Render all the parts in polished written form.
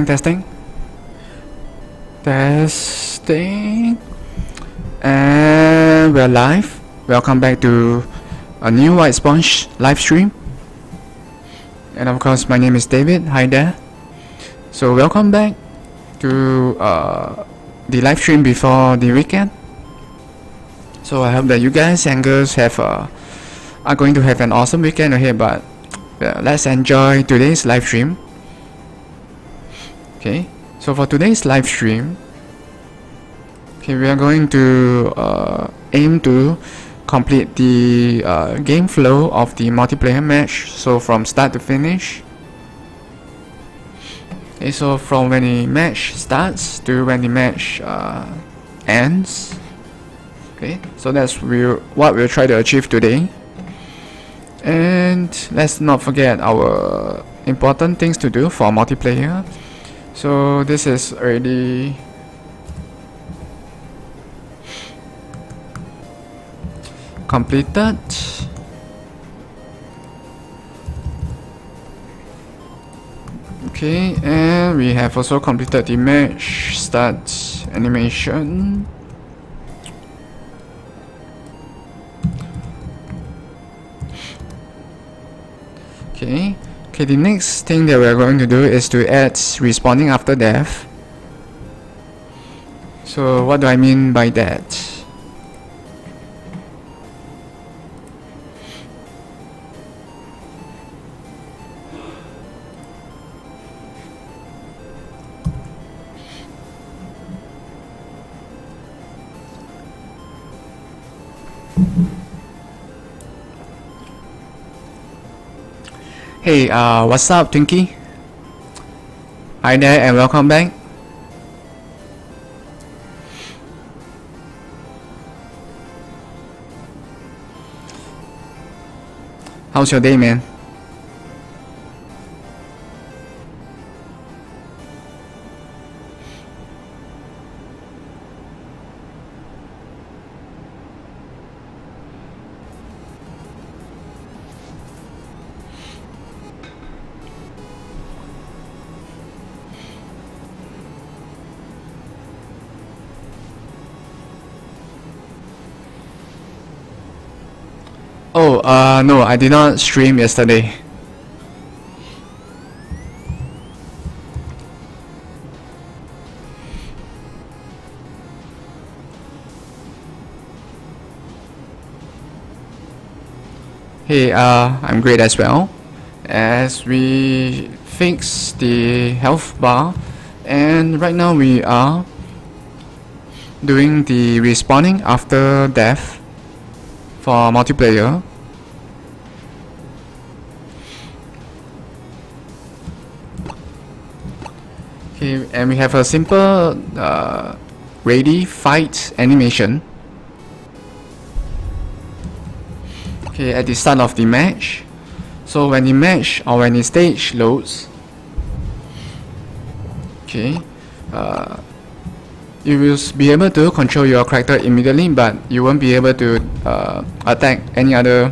Testing. Testing. And we're live. Welcome back to a new White Sponge live stream. And of course, my name is David. Hi there. So welcome back to the live stream before the weekend. So I hope that you guys and girls are going to have an awesome weekend ahead. But let's enjoy today's live stream. Okay. So for today's live stream, okay, we are going to aim to complete the game flow of the multiplayer match. So from start to finish. Okay, so from when the match starts to when the match ends. Okay, so that's what we'll try to achieve today. And let's not forget our important things to do for multiplayer. So this is already completed. Okay, and we have also completed the match start animation. Okay, the next thing that we are going to do is to add respawning after death. So what do I mean by that? Hey, what's up, Twinkie? Hi there and welcome back. How's your day, man? Oh, no, I did not stream yesterday. Hey, I'm great as well. As we fix the health bar, and right now we are doing the respawning after death for multiplayer. Okay, and we have a simple ready fight animation. Okay, at the start of the match. So when the match or when the stage loads, okay, you will be able to control your character immediately, but you won't be able to attack any other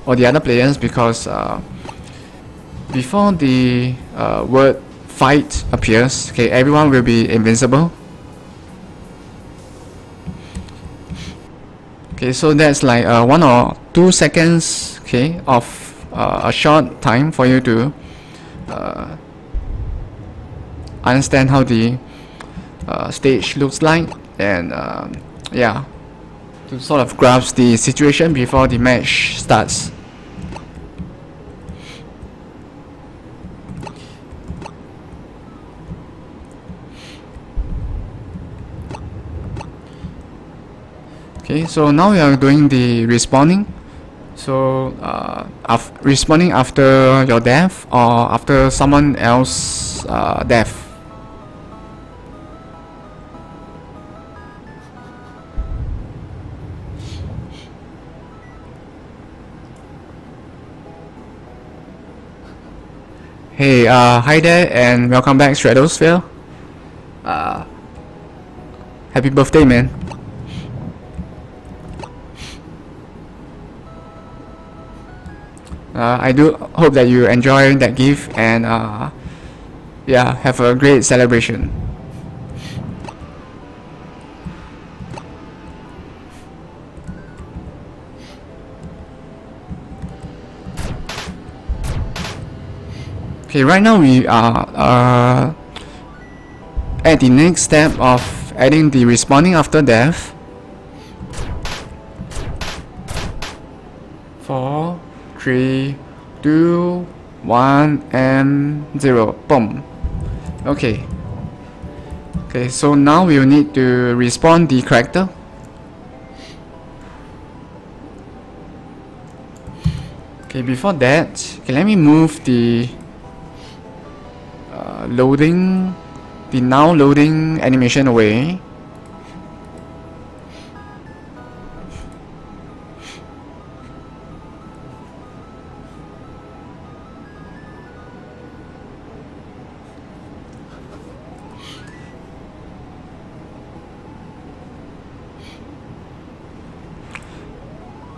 or the other players because before the word fight appears, okay, everyone will be invincible. Okay, so that's like 1 or 2 seconds, okay, of a short time for you to understand how the stage looks like, and yeah, to sort of grasp the situation before the match starts. Okay, so now we are doing the respawning. So respawning after your death or after someone else's death. Hey, hi there and welcome back, Stratosphere. Happy birthday, man. I do hope that you enjoy that gift, and yeah, have a great celebration. Okay, right now we are at the next step of adding the respawning after death. 4, 3, 2, 1, and 0. Boom. Okay. Okay, so now we will need to respawn the character. Okay, before that, okay, let me move the now loading animation away.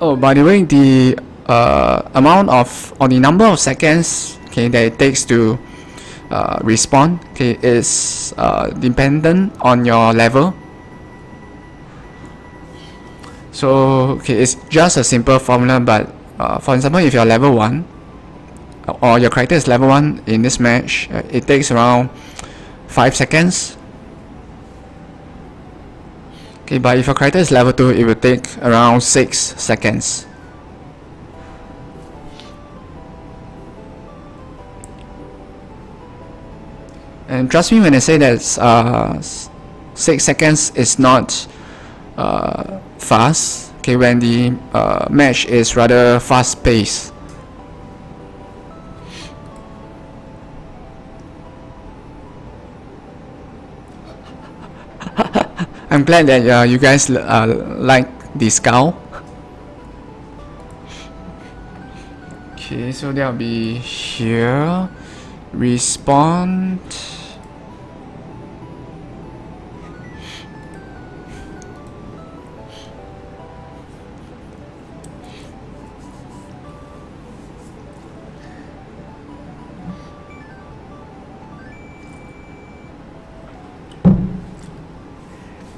Oh, by the way, the amount of, or the number of seconds, okay, that it takes to respawn, okay, is dependent on your level. So okay, it's just a simple formula, but for example, if you're level 1 or your character is level 1 in this match, it takes around 5 seconds. Okay, but if your character is level 2, it will take around 6 seconds. And trust me when I say that 6 seconds is not fast. Okay, when the match is rather fast paced. I'm glad that you guys like the scowl. Okay, so that'll be here. Respawn.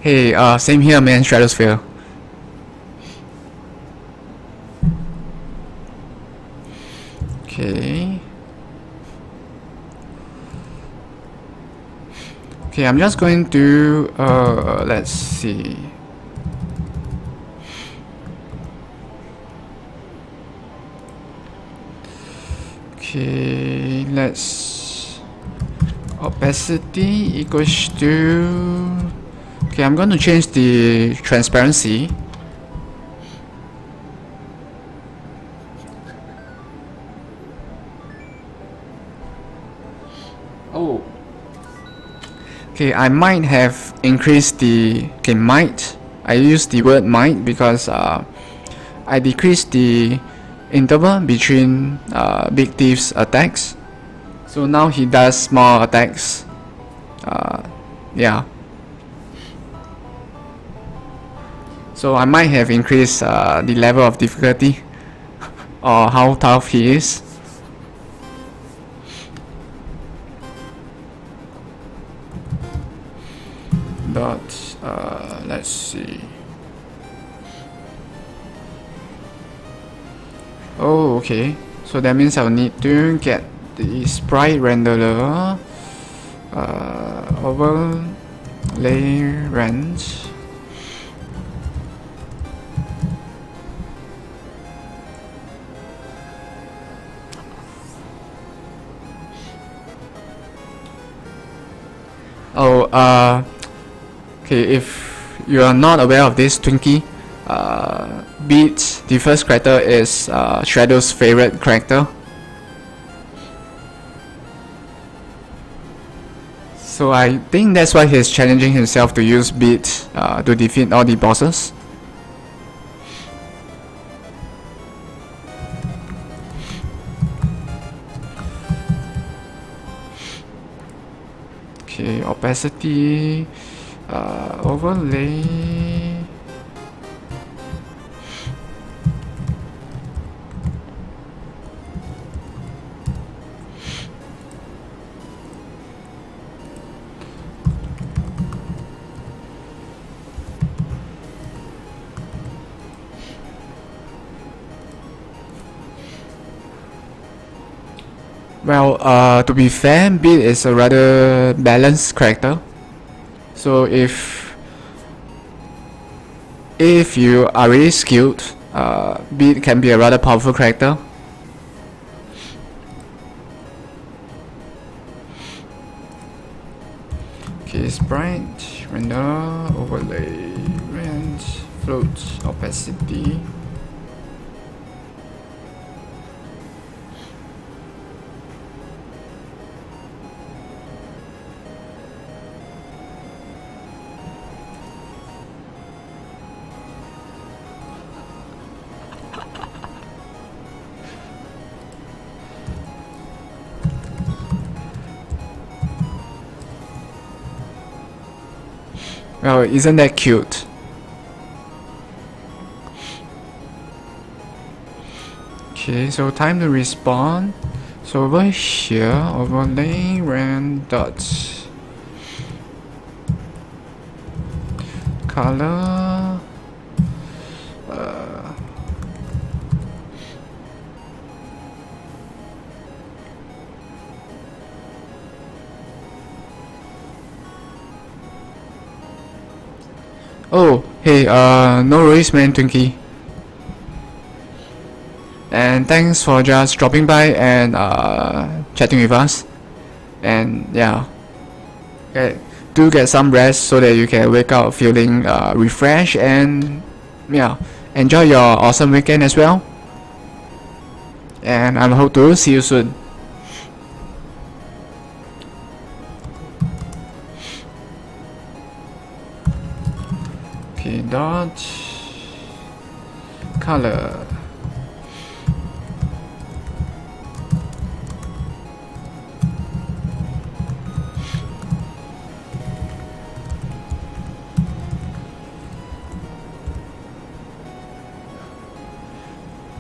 Hey, same here, man. Stratosphere. Okay. Okay, I'm just going to let's see. Okay, let's opacity equals to. Okay, I'm going to change the transparency. Oh. Okay, I might have increased the. Okay, might. I use the word might because I decreased the interval between Big Thief's attacks. So now he does more attacks. Yeah. So I might have increased the level of difficulty or how tough he is. But let's see. Oh, okay. So that means I'll need to get the sprite renderer, overlay range. Oh, okay, if you are not aware of this, Twinkie, Beat, the first character, is Shadow's favorite character. So I think that's why he's challenging himself to use Beat to defeat all the bosses. Okay, opacity, overlay. Well, to be fair, Beat is a rather balanced character. So if you are really skilled, Beat can be a rather powerful character. Okay, sprite, render, overlay, range, float, opacity. Well, isn't that cute? Okay, so time to respawn. So over here, overlay rand dots color. Oh, hey, no worries, man, Twinkie. And thanks for just dropping by and chatting with us. And yeah, do get some rest so that you can wake up feeling refreshed, and yeah, enjoy your awesome weekend as well. And I hope to see you soon. Okay, dot color.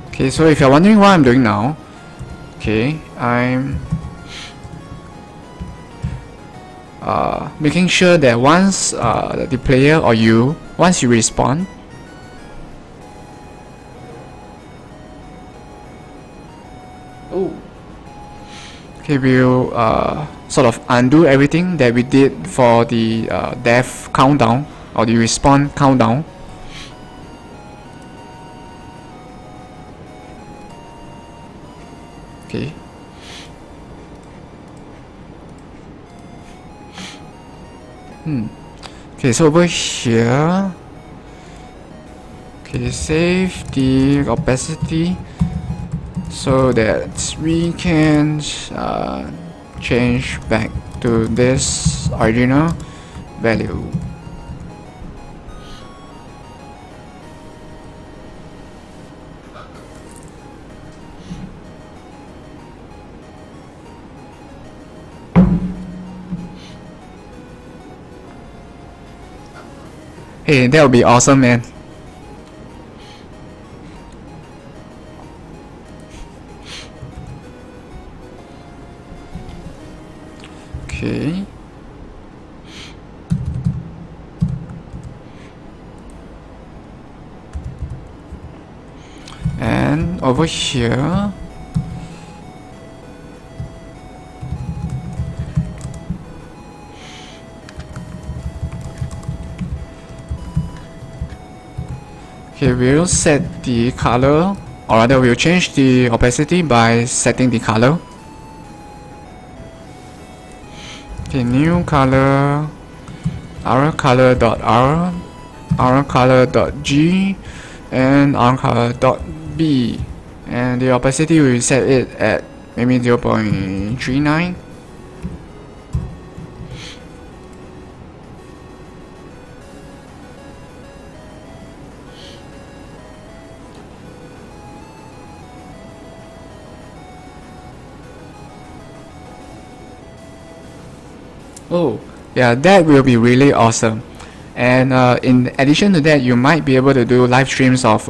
Okay, so if you're wondering what I'm doing now, okay, I'm making sure that once the player or you, once you respawn, okay, we'll sort of undo everything that we did for the death countdown or the respawn countdown. Okay. Okay, so over here, okay, save the opacity so that we can change back to this original value. Hey, that would be awesome, man. Okay. And over here, okay, we'll set the color, or rather we'll change the opacity by setting the color. Okay, new color, rcolor.r, rcolor.g, and rcolor.b, and the opacity we set it at maybe 0.39. Oh, yeah, that will be really awesome. And in addition to that, you might be able to do live streams of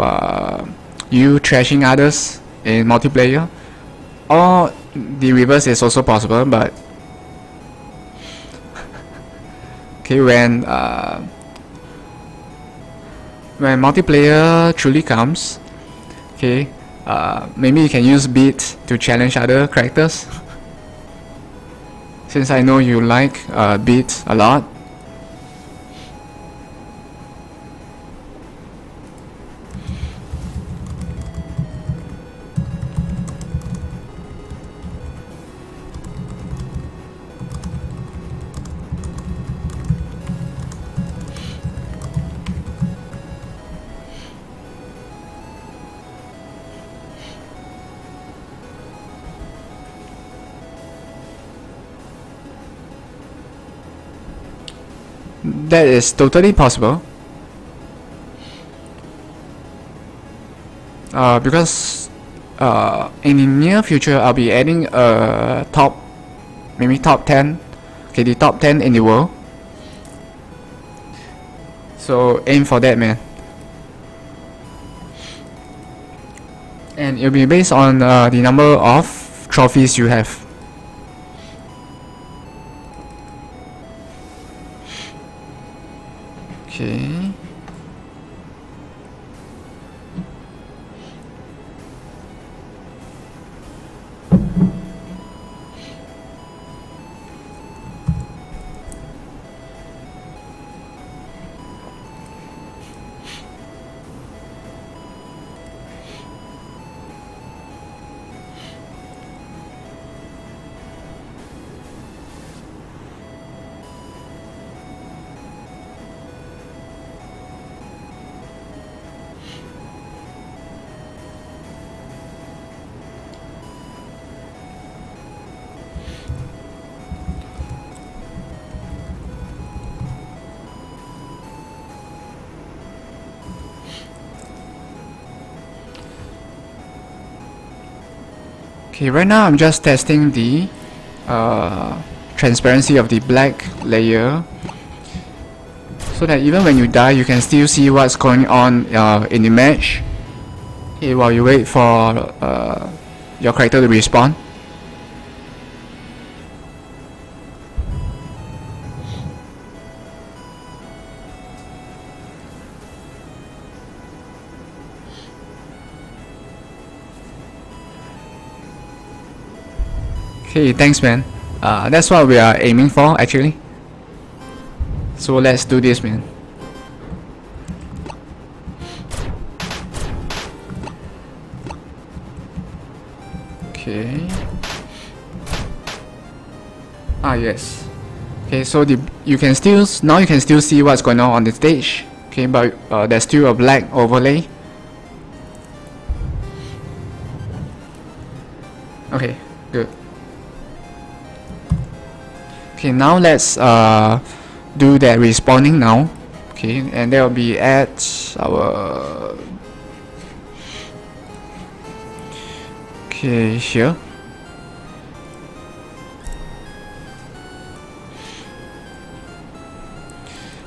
you trashing others in multiplayer, or the reverse is also possible. But okay, when multiplayer truly comes, okay, maybe you can use Beat to challenge other characters. since I know you like beats a lot. That is totally possible. Because in the near future I'll be adding a maybe top 10, okay, the top 10 in the world. So aim for that, man. And it'll be based on the number of trophies you have. Okay. Okay, right now I'm just testing the transparency of the black layer, so that even when you die you can still see what's going on in the match, okay, while you wait for your character to respawn. Okay, thanks, man. That's what we are aiming for, actually. So let's do this, man. Okay. Yes. Okay, so you can still see what's going on the stage. Okay, but there's still a black overlay. Okay, good. Okay, now let's do that respawning now. Okay, and that will be at our here.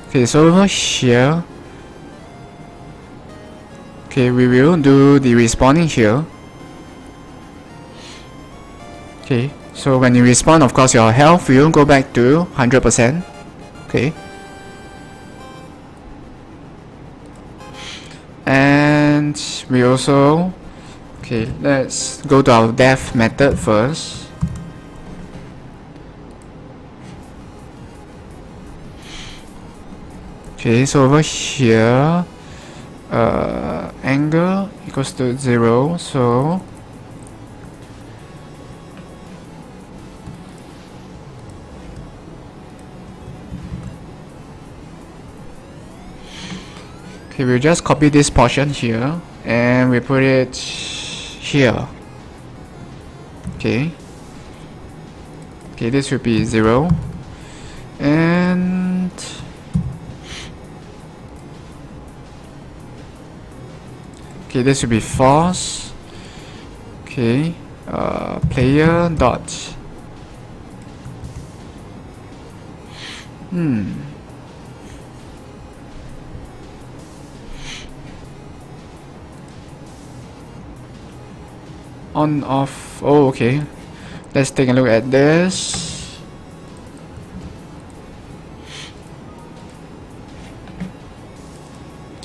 Okay, so over here, okay, we will do the respawning here. Okay, so when you respawn, of course your health will go back to 100%. Okay, and we also, okay, let's go to our death method first. Okay, so over here, angle equals to 0, so okay, we'll just copy this portion here and we put it here. Okay, this will be 0, and okay, this will be false. Okay, player dot on off. Oh, okay, let's take a look at this.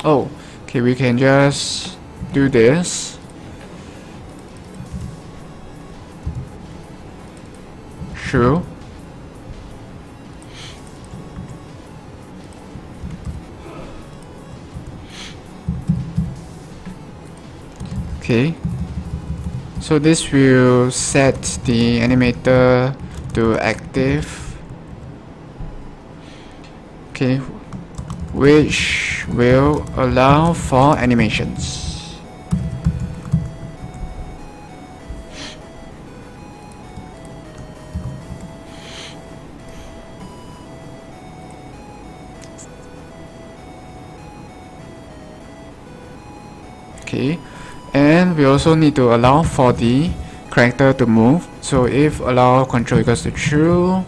Oh, okay, we can just do this. True. Okay, so this will set the animator to active, okay, which will allow for animations. Okay, and we also need to allow for the character to move. So if allow control equals to true,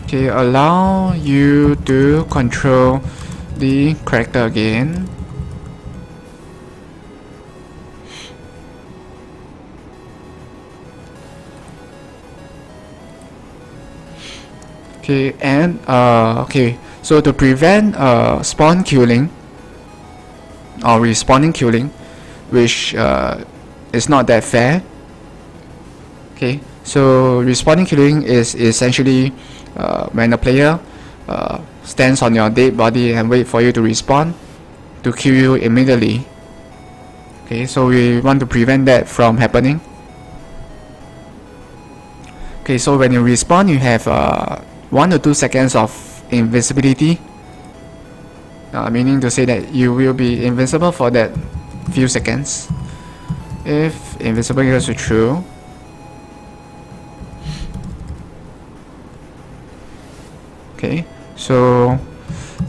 okay, allow you to control the character again. Okay, and okay, so to prevent spawn killing or respawning killing, which is not that fair. Okay, so respawning killing is essentially when a player stands on your dead body and wait for you to respawn to kill you immediately. Okay, so we want to prevent that from happening. Okay, so when you respawn, you have 1 to 2 seconds of invisibility, meaning to say that you will be invincible for that few seconds. If invisible equals to true, okay, so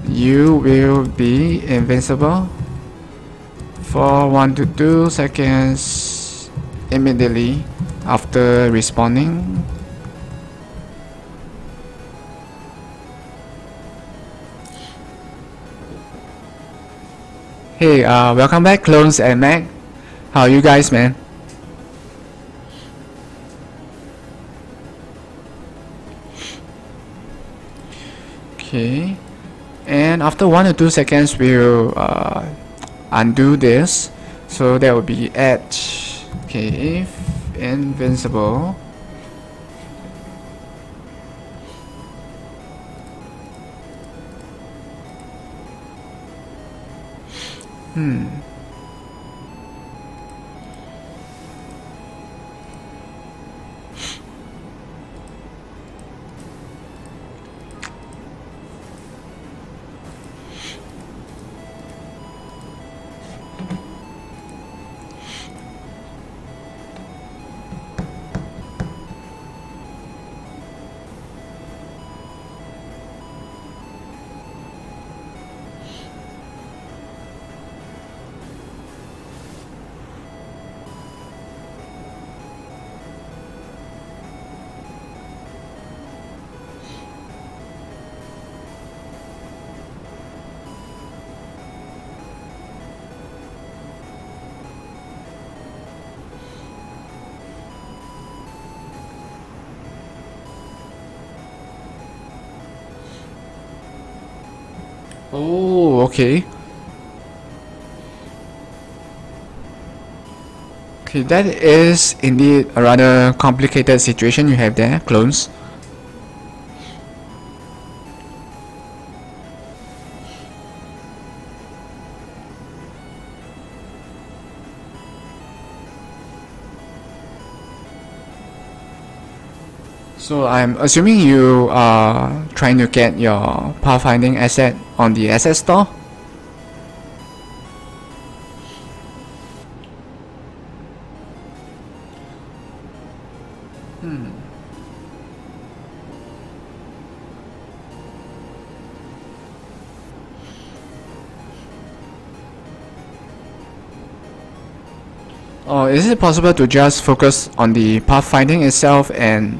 you will be invincible for 1 to 2 seconds immediately after respawning. Hey, welcome back, Clones and Mac. How are you guys, man? Okay, and after 1 or 2 seconds, we'll undo this. So that will be at, okay, if invincible. Oh, okay. Okay, that is indeed a rather complicated situation you have there, Clones. So I'm assuming you are trying to get your pathfinding asset on the asset store? Or is it possible to just focus on the pathfinding itself and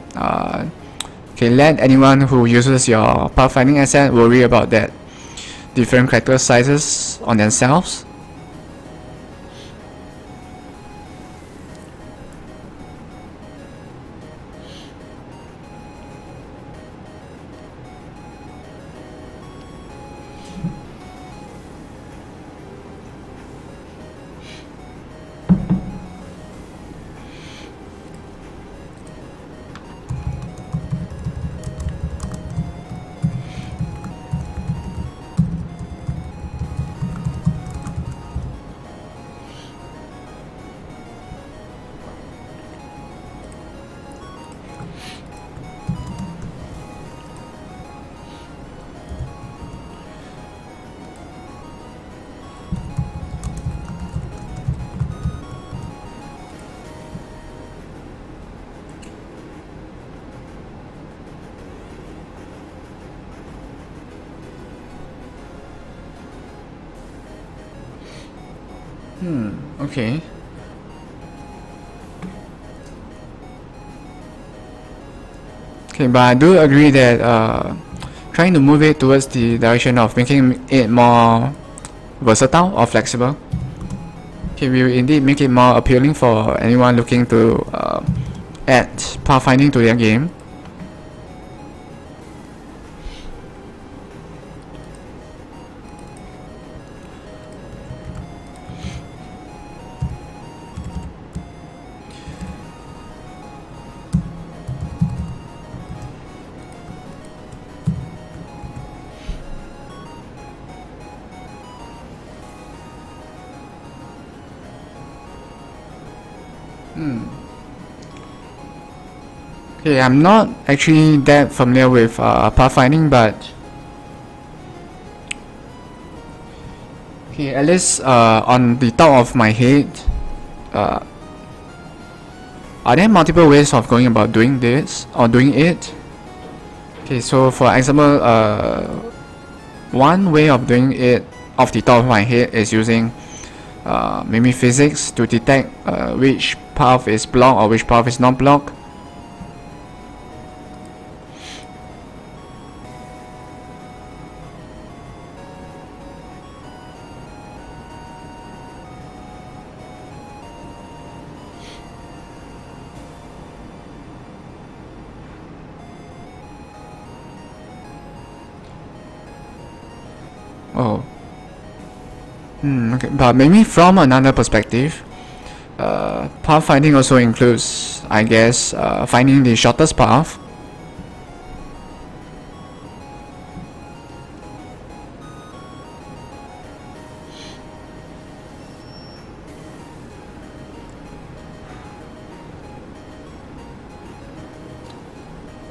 okay, let anyone who uses your pathfinding asset worry about that different character sizes on themselves? Okay. Okay, but I do agree that trying to move it towards the direction of making it more versatile or flexible. Okay, we will indeed make it more appealing for anyone looking to add pathfinding to their game. Okay, I'm not actually that familiar with pathfinding, but okay, at least on the top of my head, are there multiple ways of going about doing this or doing it? Okay, so for example, one way of doing it off the top of my head is using maybe physics to detect which path is blocked or which path is not blocked. Oh. Okay, but maybe from another perspective, pathfinding also includes, I guess, finding the shortest path.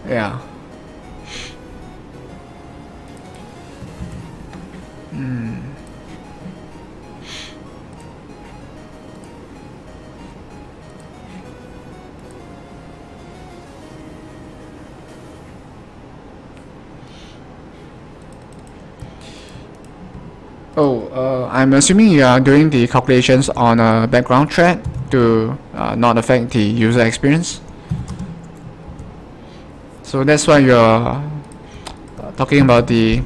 Yeah. I'm assuming you are doing the calculations on a background thread to not affect the user experience. So that's why you're talking about the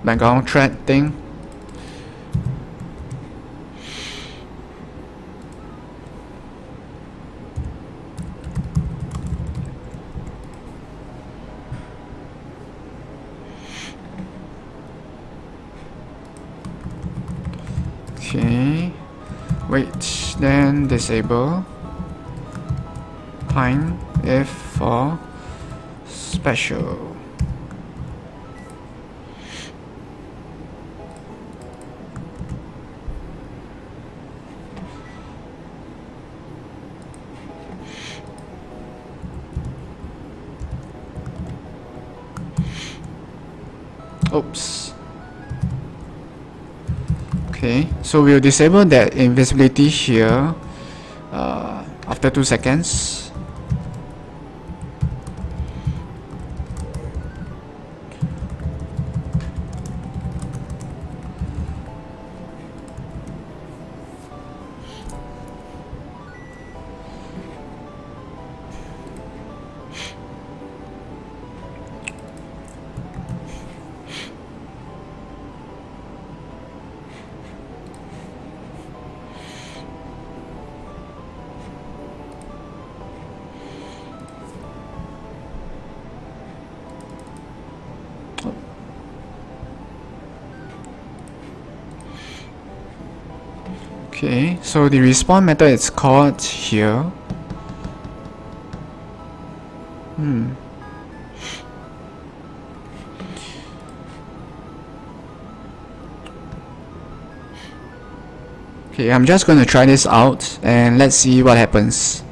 background thread thing. Okay, wait, then disable time if for special. Oops. Okay, so we'll disable that invisibility here after 2 seconds. Okay, so the respawn method is called here. Okay, I'm just going to try this out and let's see what happens.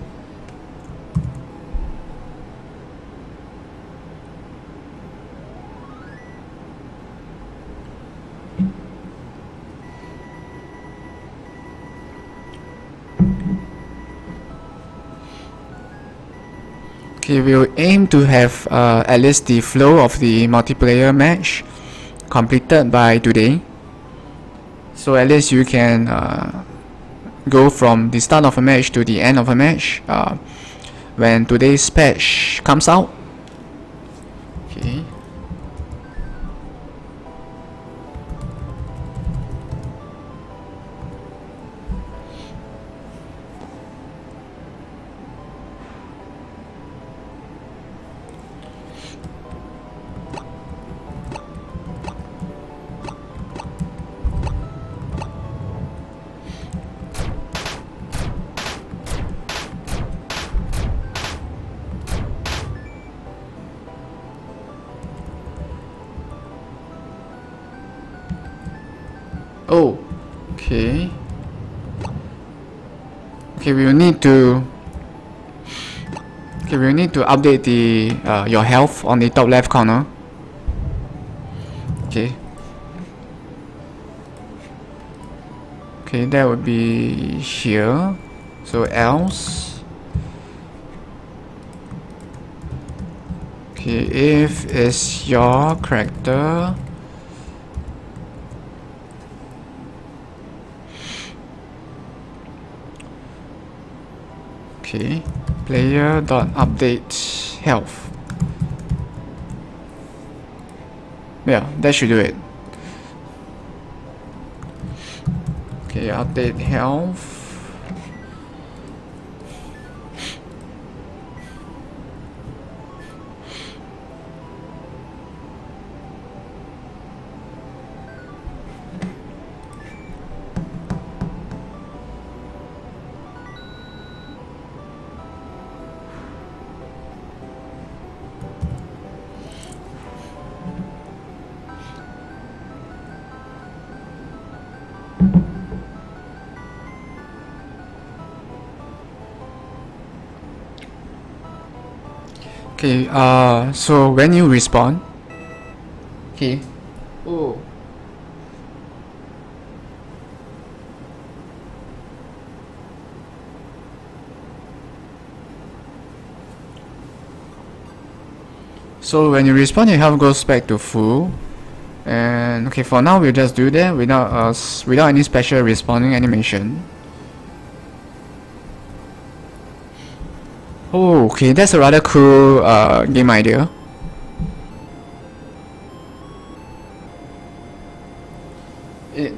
Okay, we'll aim to have at least the flow of the multiplayer match completed by today. so at least you can go from the start of a match to the end of a match when today's patch comes out. Okay. Oh, okay. Okay, we will need to. Okay, we will need to update the your health on the top left corner. Okay. Okay, that would be here. So else. Okay, if it's your character. Okay, player.update health. Yeah, that should do it. Okay, update health. Okay, so when you respawn, okay, oh, so when you respawn, your health goes back to full, and okay, for now we'll just do that without any special respawning animation. Oh, okay, that's a rather cool game idea. It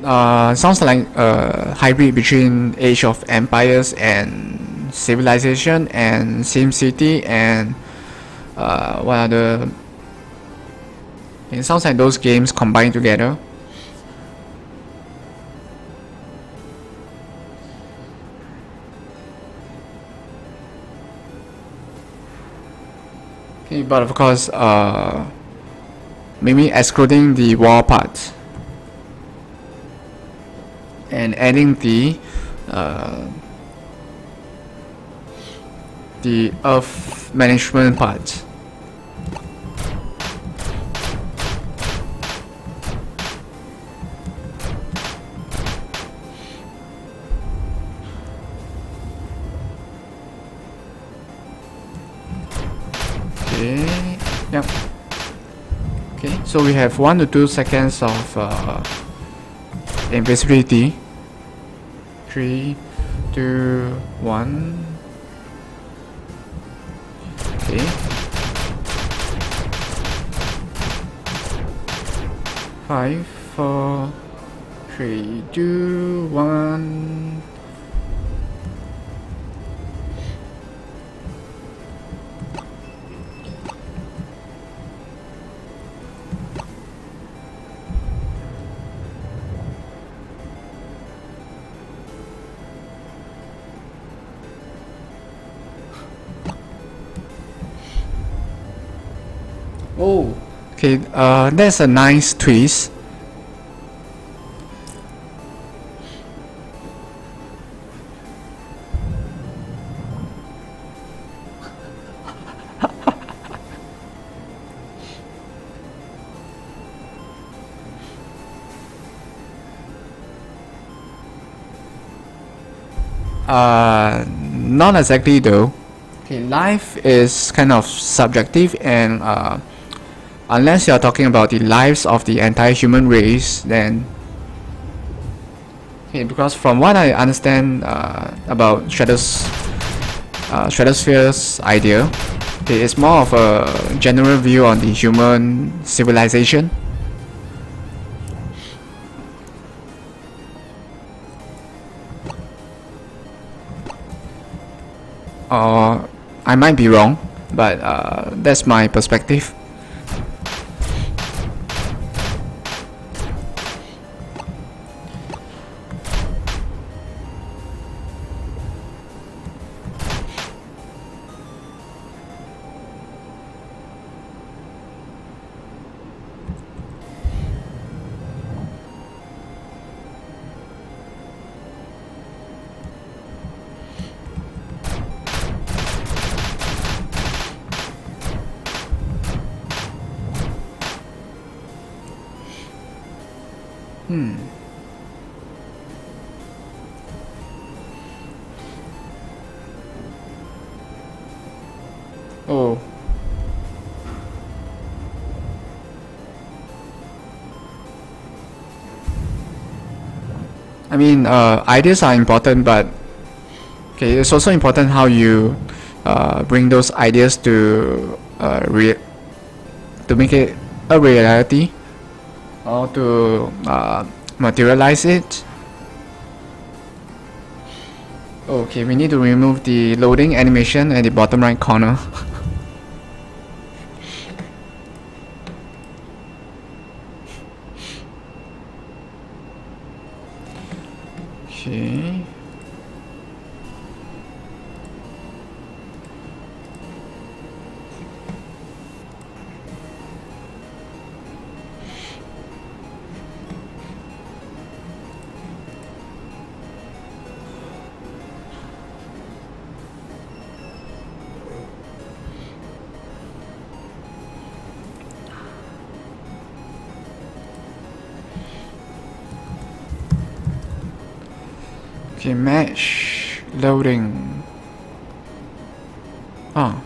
sounds like a hybrid between Age of Empires and Civilization and SimCity and what other... It sounds like those games combined together. Okay, but of course, maybe excluding the war part and adding the earth management part. Okay, yep. Okay, so we have 1 to 2 seconds of invisibility. 3, 2, 1. Okay. 5, 4, 3, 2, 1. Oh, okay, that's a nice twist. Not exactly though. Okay, life is kind of subjective, and unless you are talking about the lives of the entire human race, then Okay, because from what I understand about Stratosphere's idea, okay, it's more of a general view on the human civilization. Or I might be wrong, but that's my perspective. Oh. I mean, ideas are important, but okay, it's also important how you bring those ideas to make it a reality, or to materialize it. Okay, we need to remove the loading animation at the bottom right corner. Okay. Okay, mesh loading. Oh,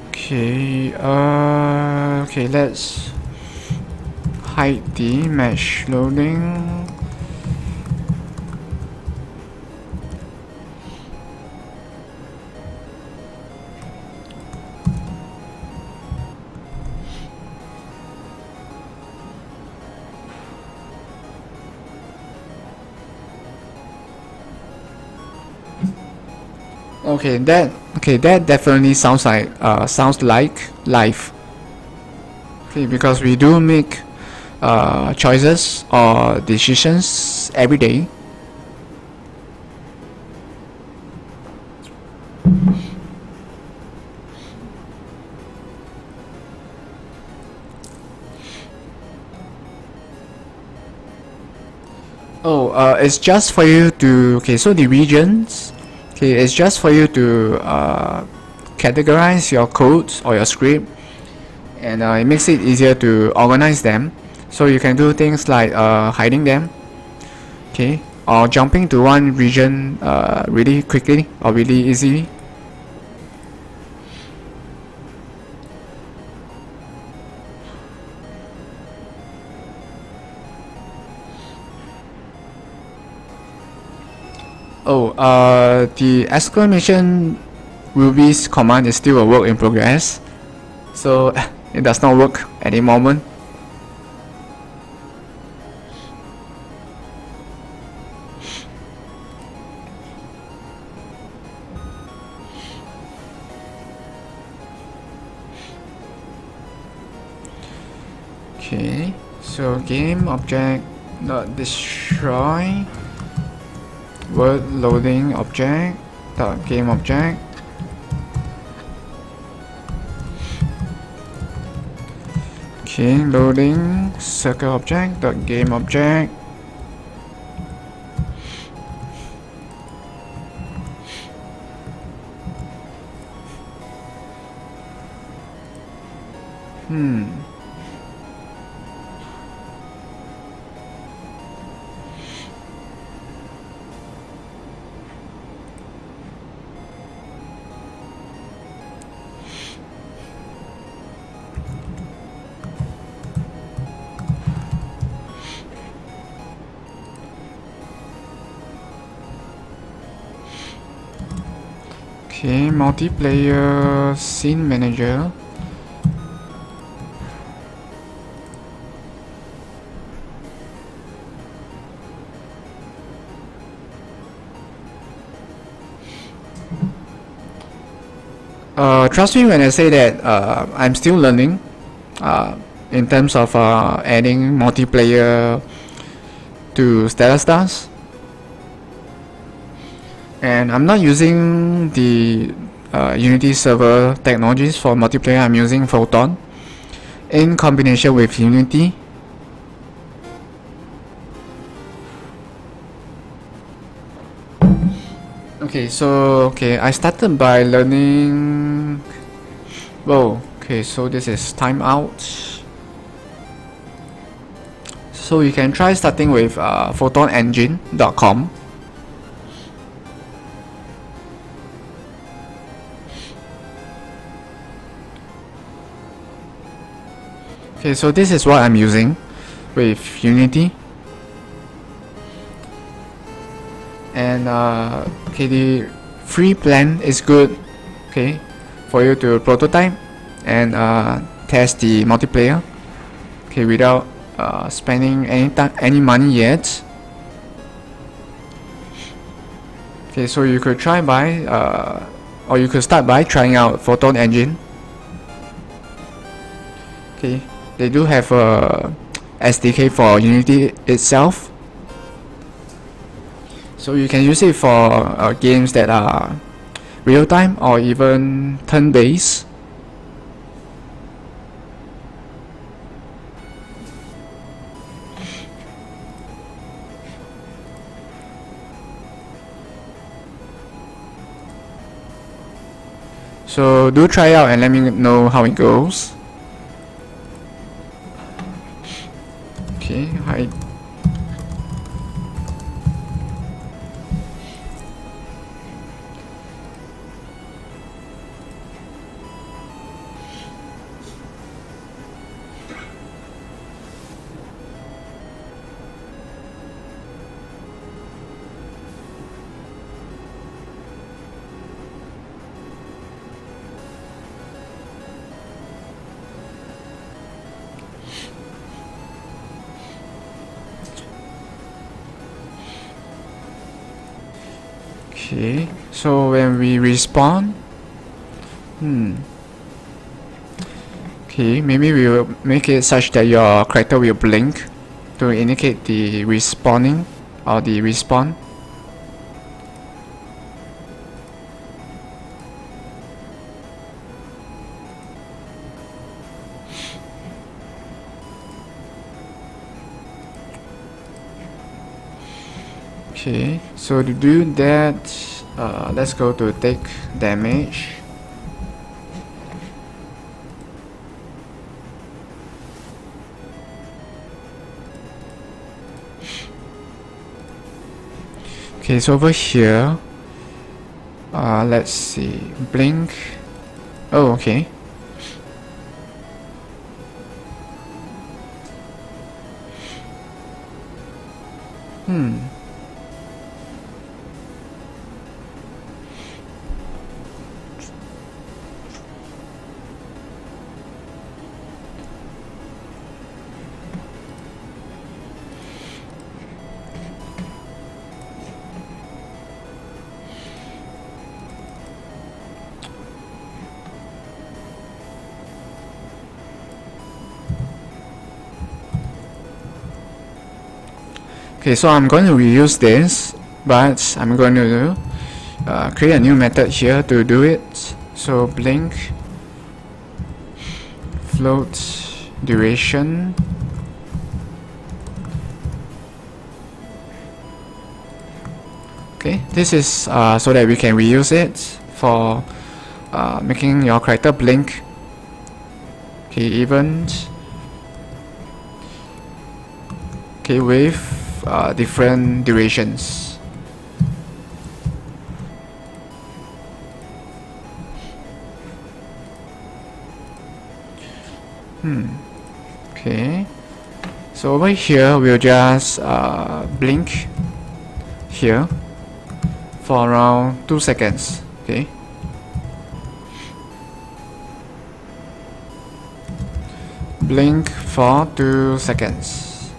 okay. Okay, let's hide the mesh loading. Okay, that definitely sounds like life. Okay, because we do make choices or decisions every day. Oh, it's just for you to, okay, so the regions, okay, it's just for you to categorize your codes or your script, and it makes it easier to organize them. So you can do things like hiding them, okay, or jumping to one region really quickly or really easily. Oh, the exclamation rubies command is still a work in progress, so it does not work at the moment. Okay, so game object dot destroy word loading object dot game object. Okay, loading circle object dot game object. Okay, multiplayer scene manager. Trust me when I say that I'm still learning in terms of adding multiplayer to Stellar Stars, and I'm not using the Unity server technologies for multiplayer. I'm using Photon in combination with Unity. Okay, so I started by learning. Whoa, okay, so this is timeout. So you can try starting with photonengine.com. Okay, so this is what I'm using with Unity. And okay, the free plan is good, okay, for you to prototype and test the multiplayer, okay, without spending any money yet. Okay, so you could try by or you could start by trying out Photon Engine. Okay, they do have a SDK for Unity itself. So you can use it for games that are real-time or even turn-based. So do try out and let me know how it goes. Okay, hi. Okay, so when we respawn, okay, maybe we will make it such that your character will blink to indicate the respawning or the respawn. Okay, so to do that, let's go to take damage. Okay, so over here, let's see, blink. Oh, okay. Okay, so I'm going to reuse this, but I'm going to create a new method here to do it. So blink float duration. Okay, this is so that we can reuse it for making your character blink. Okay, event. Okay, with different durations. Okay, so over here we'll just blink here for around 2 seconds. Okay, blink for 2 seconds.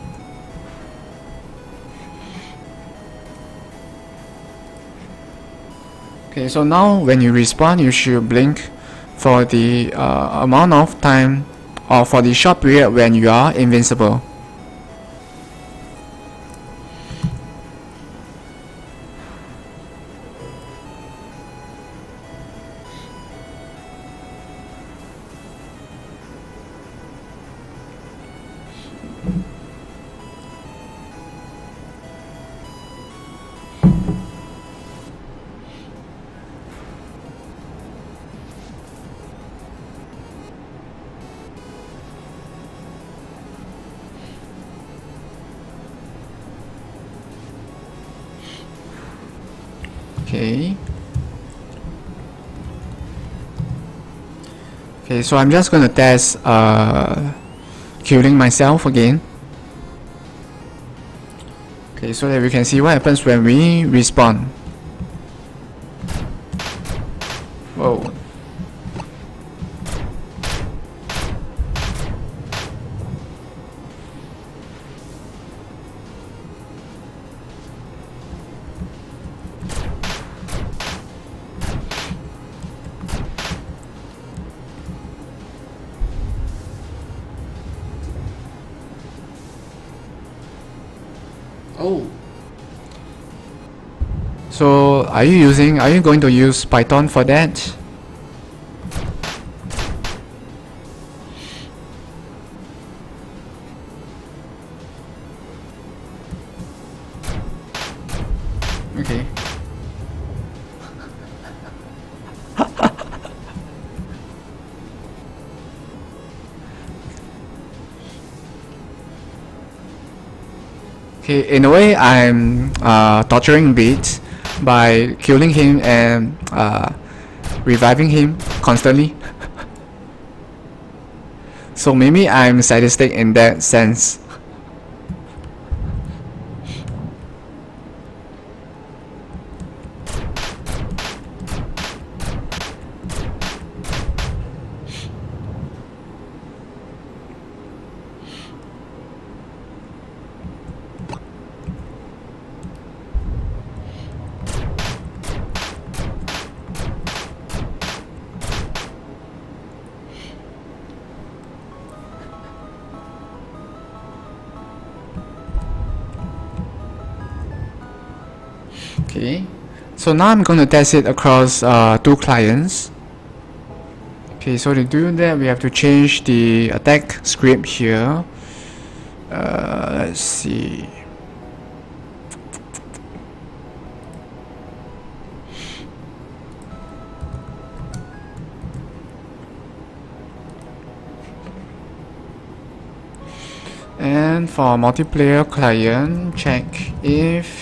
Okay, so now when you respawn, you should blink for the amount of time, or for the short period when you are invincible. Okay. Okay, so I'm just gonna test killing myself again. Okay, so that we can see what happens when we respawn. Whoa. Oh. So are you going to use Python for that? Okay. Okay, in a way, I'm torturing Beat by killing him and reviving him constantly. So maybe I'm sadistic in that sense. Okay, so now I'm going to test it across 2 clients. Okay, so to do that, we have to change the attack script here. Let's see. And for multiplayer client, check if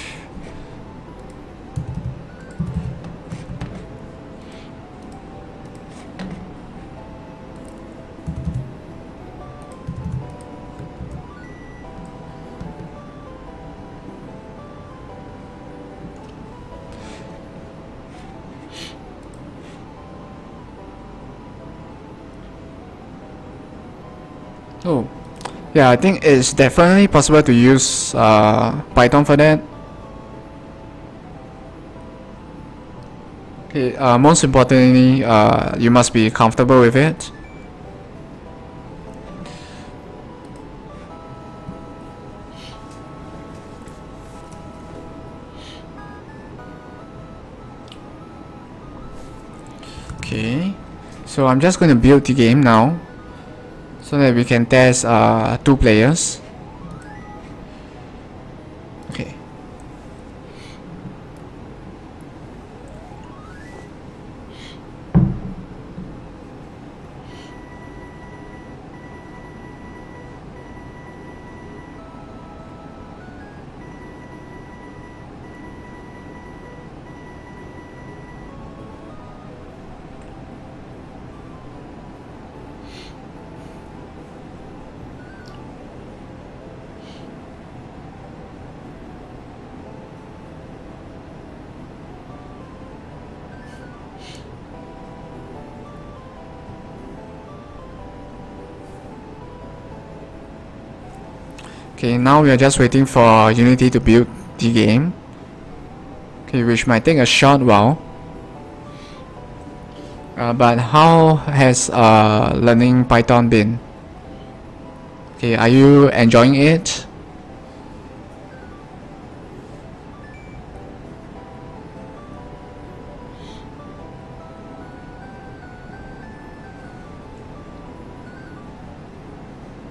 oh, yeah, I think it's definitely possible to use Python for that. Okay, most importantly, you must be comfortable with it. Okay, so I'm just going to build the game now, so that we can test 2 players. Okay. Okay, now we are just waiting for Unity to build the game. Okay, which might take a short while. But how has learning Python been? Okay, are you enjoying it?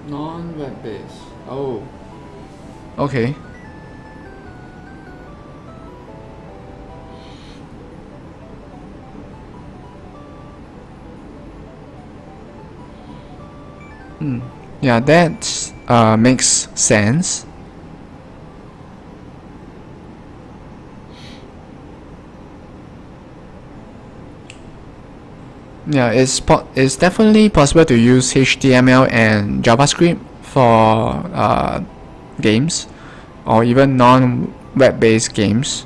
Non-web based. Oh. Okay. Yeah, that makes sense. Yeah, it's definitely possible to use HTML and JavaScript for games, or even non-web-based games.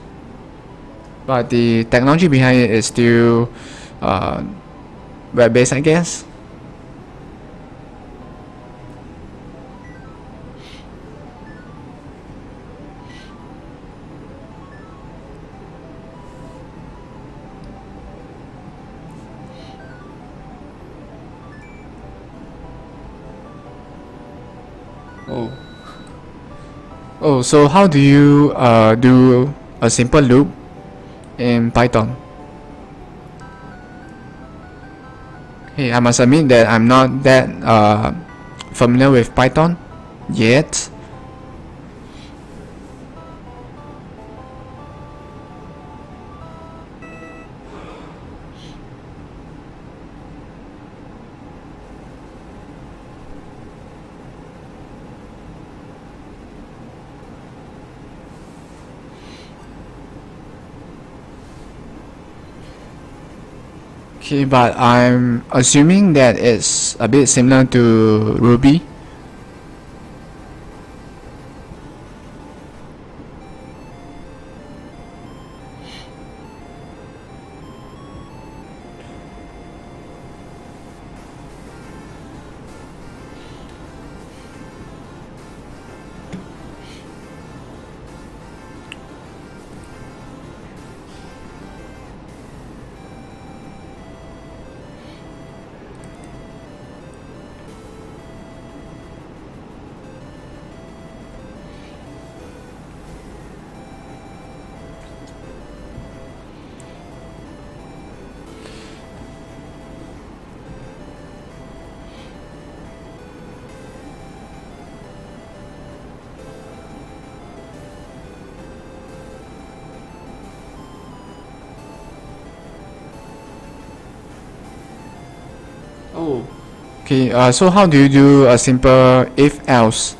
But the technology behind it is still web-based, I guess. Oh, so how do you do a simple loop in Python? Hey, I must admit that I'm not that familiar with Python yet. Okay, but I'm assuming that it's a bit similar to Ruby. Oh, okay. So how do you do a simple if-else?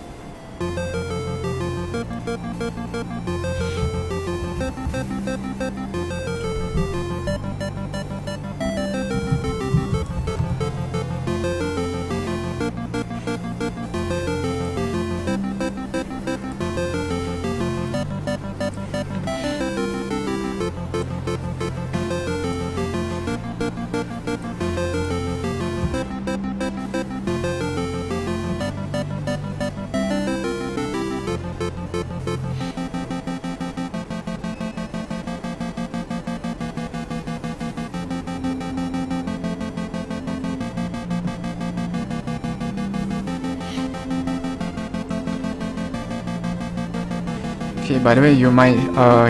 Okay, by the way, you might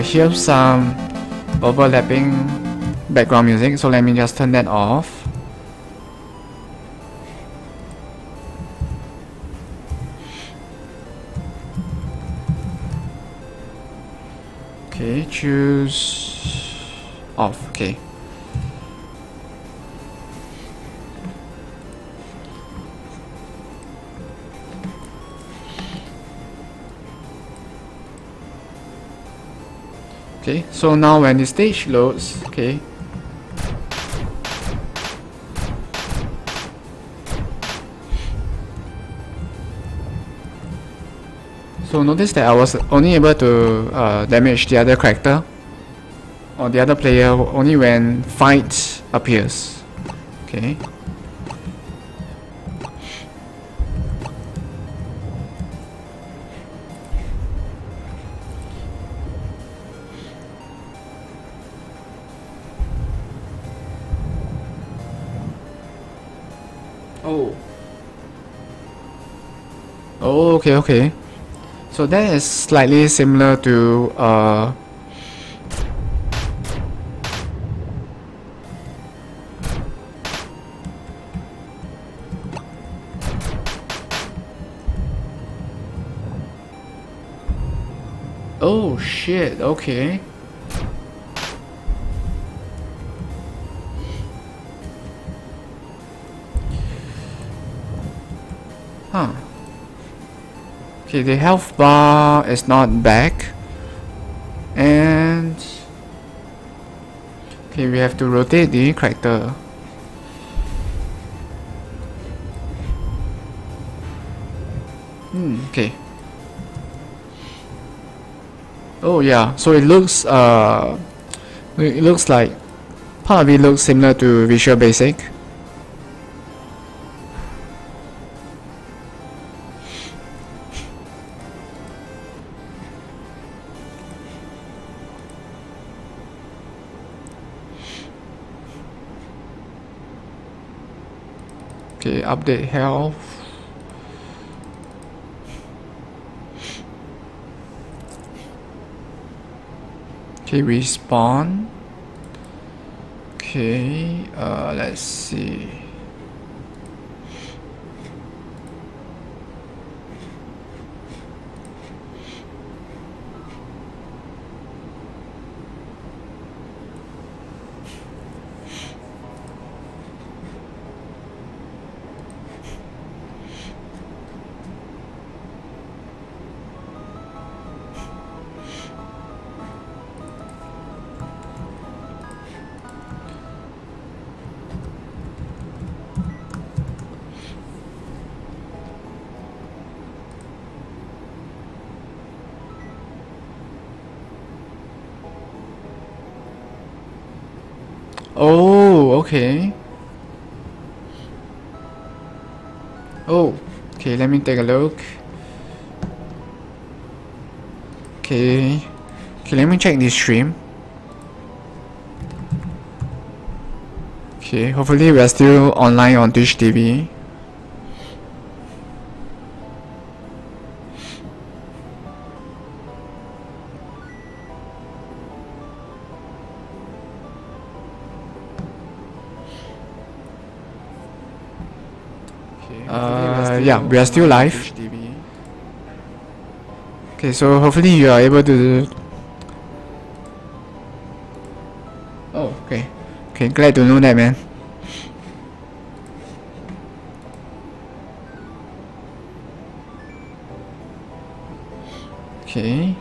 hear some overlapping background music, so let me just turn that off. Okay, choose off. Okay. Okay, so now when the stage loads, okay, so notice that I was only able to damage the other character or the other player only when fight appears. Okay. Oh. Oh, okay, okay. So that is slightly similar to oh shit, okay. Huh. Okay, the health bar is not back. And okay, we have to rotate the character. Okay. Oh yeah, so it looks like part of it looks similar to Visual Basic. Okay, update health. Okay, respawn. Okay, let's see. Oh, okay. Oh, okay, let me take a look. Okay, let me check this stream. Okay, hopefully we are still online on TwitchTV. Yeah, we are still live. Okay, so hopefully you are able to. Oh, okay. Okay, glad to know that, man. Okay.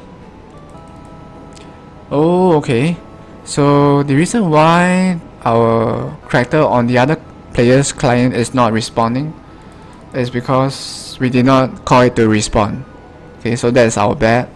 Oh, okay. So the reason why our character on the other player's client is not responding is because we did not call it to respawn. Okay, so that's our bad.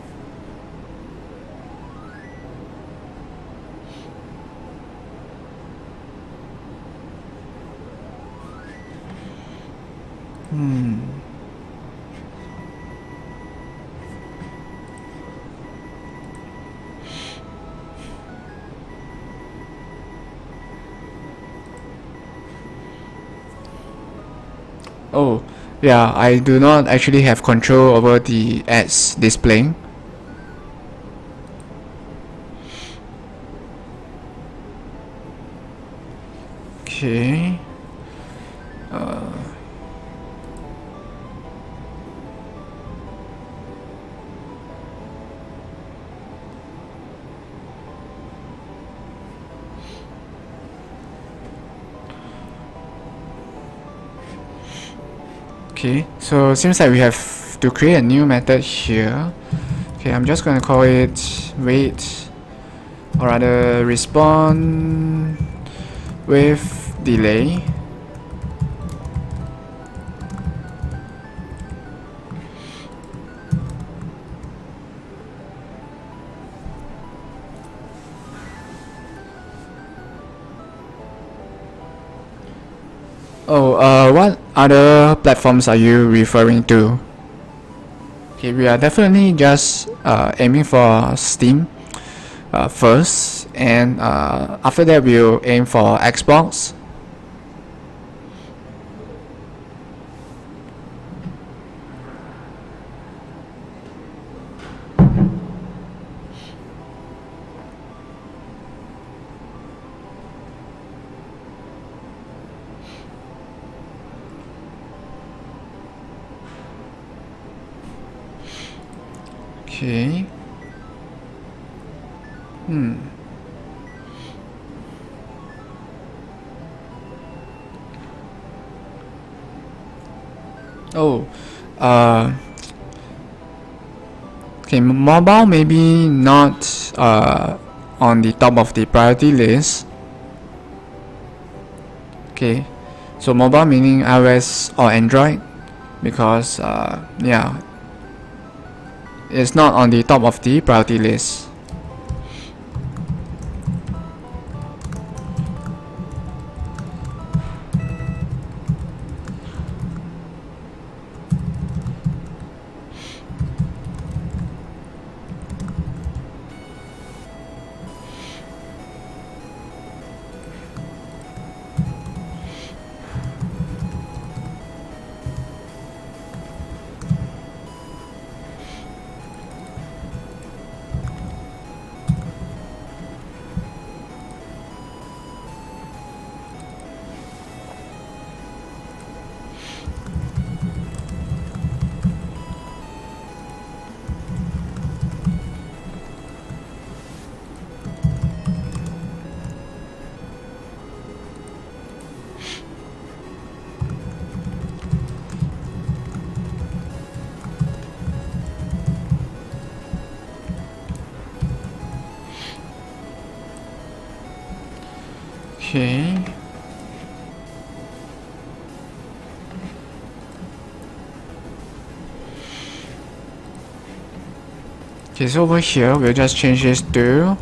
Oh, yeah, I do not actually have control over the ads displaying. Okay. Okay, so it seems like we have to create a new method here. Okay, I'm just gonna call it wait, or rather respond with delay. Oh, what other platforms are you referring to? Okay, we are definitely just aiming for Steam first, and after that we'll aim for Xbox. Okay. Oh, okay, mobile maybe not on the top of the priority list. Okay, so mobile meaning iOS or Android, because yeah, it's not on the top of the priority list. Okay. Okay, so over here we'll just change this to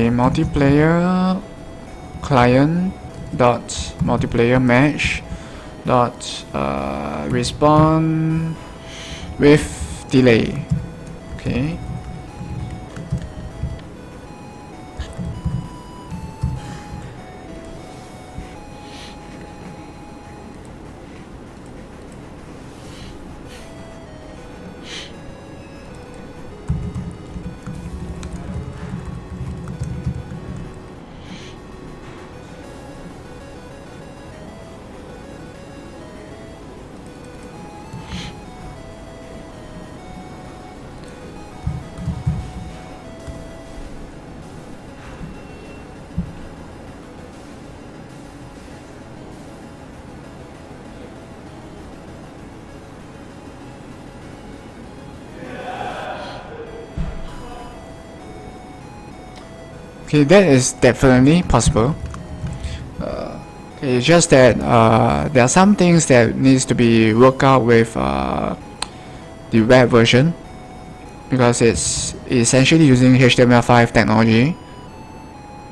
multiplayer client dot multiplayer match dot respond with delay. Okay. Okay, that is definitely possible. Okay, it's just that there are some things that needs to be worked out with the web version, because it's essentially using HTML5 technology.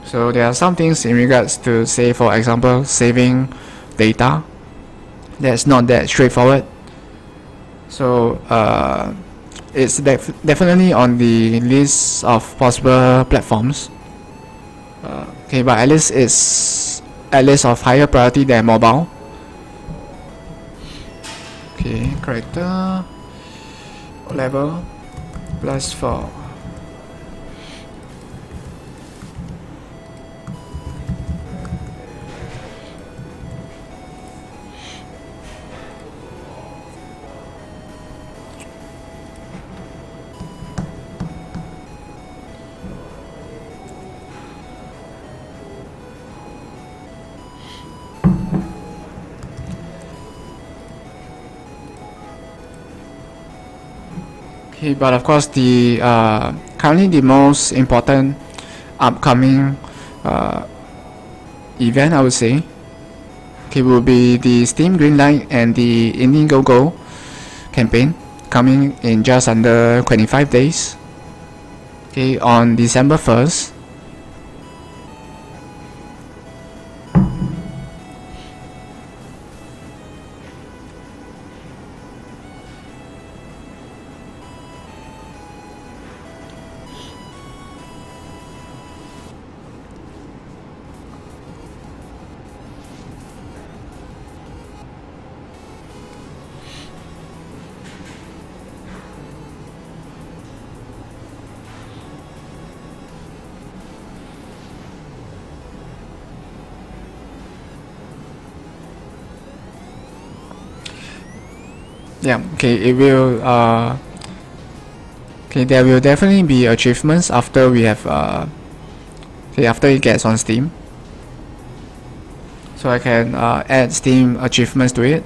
So there are some things in regards to, say for example, saving data, that's not that straightforward. So it's definitely on the list of possible platforms. Okay, but at least it's at least of higher priority than mobile. Okay, character level +4. Okay, but of course the currently the most important upcoming event, I would say, okay, will be the Steam Greenlight and the IndieGoGO campaign, coming in just under 25 days. Okay, on December 1st. Yeah, okay, it will okay, there will definitely be achievements after we have okay, after it gets on Steam. So I can add Steam achievements to it.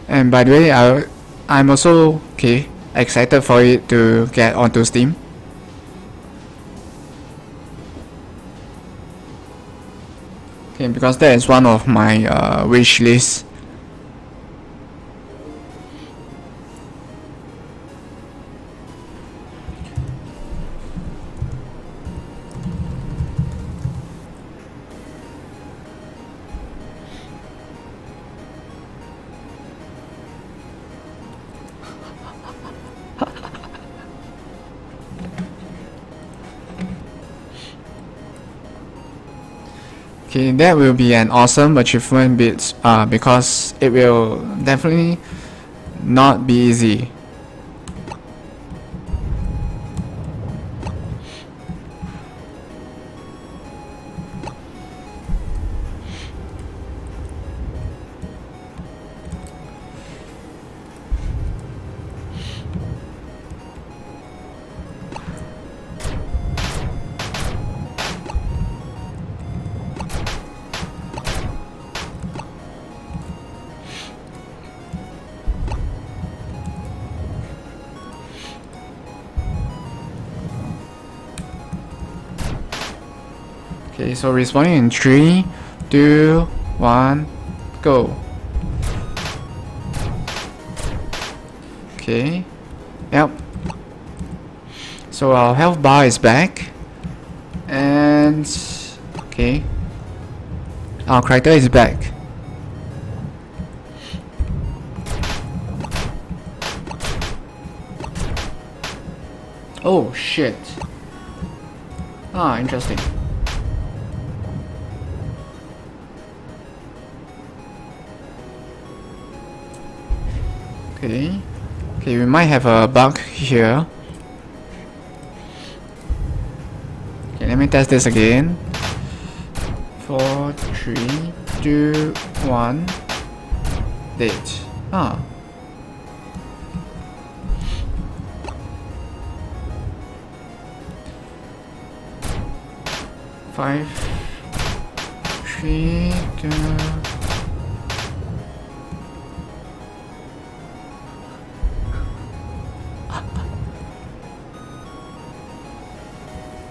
And by the way, I'm also okay excited for it to get onto Steam. Okay, because that is one of my wish lists. Okay, that will be an awesome achievement bit because it will definitely not be easy. Okay, so responding in 3, 2, 1, go. Okay, yep. So our health bar is back, and okay, our character is back. Oh shit. Ah, interesting. Okay, we might have a bug here. Okay, let me test this again. 4, 3, 2, 1, date. Ah. Five, 3, 2.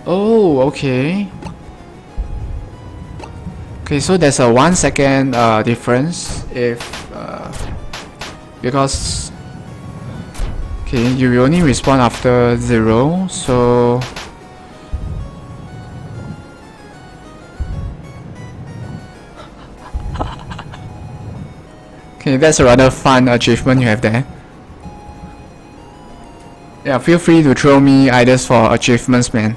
Oh, okay. Okay, so there's a 1 second difference if because okay, you will only respawn after 0, so okay, that's a rather fun achievement you have there. Yeah, feel free to throw me ideas for achievements, man.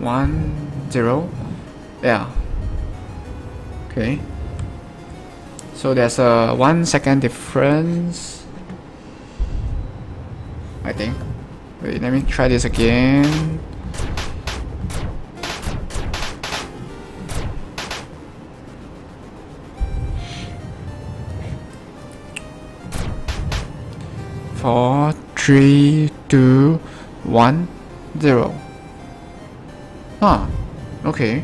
One, 0. Yeah. Okay. So there's a 1 second difference. I think. Wait, let me try this again. Four, three, two, 1, 0. Ah, okay.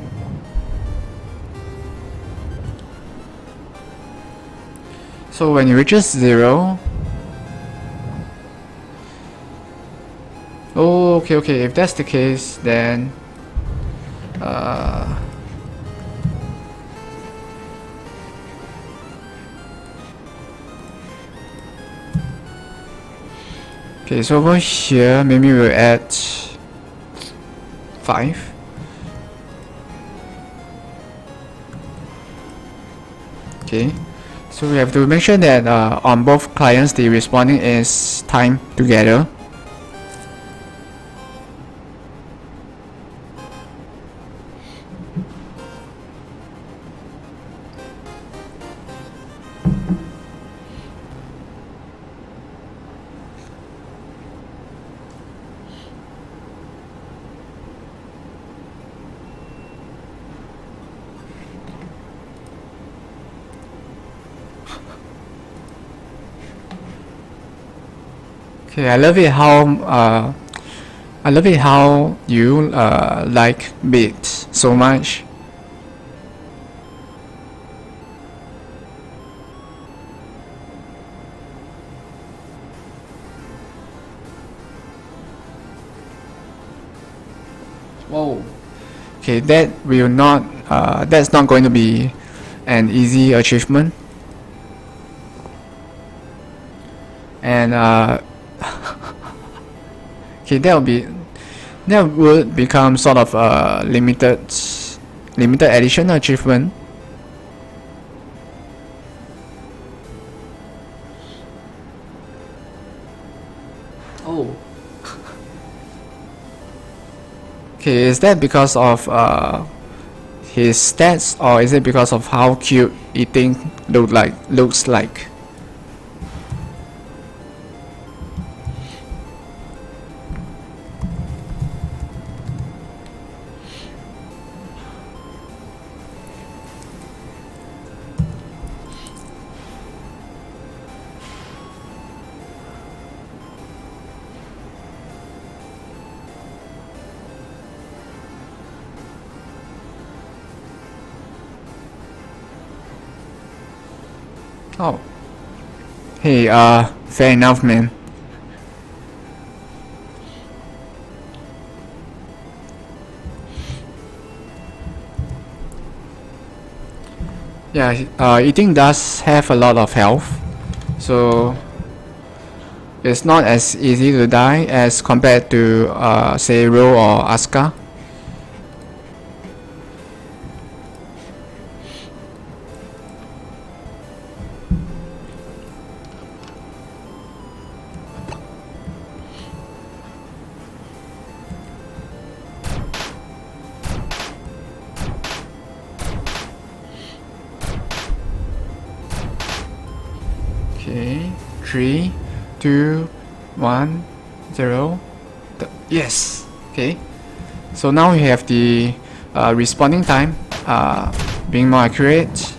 So when it reaches 0, oh, okay. If that's the case, then okay. So over here, maybe we'll add 5. Okay. So we have to make sure that on both clients the responding is timed together. Okay, I love it how you like beats so much. Whoa. Okay, that will not that's not going to be an easy achievement. And okay, that would become sort of a limited edition achievement. Oh. Okay, is that because of his stats, or is it because of how cute eating looks like? Oh. Hey, fair enough, man. Yeah, eating does have a lot of health, so it's not as easy to die as compared to say Ro or Asuka. Okay, 3, 2, 1, 0. Yes. Okay. So now we have the responding time being more accurate.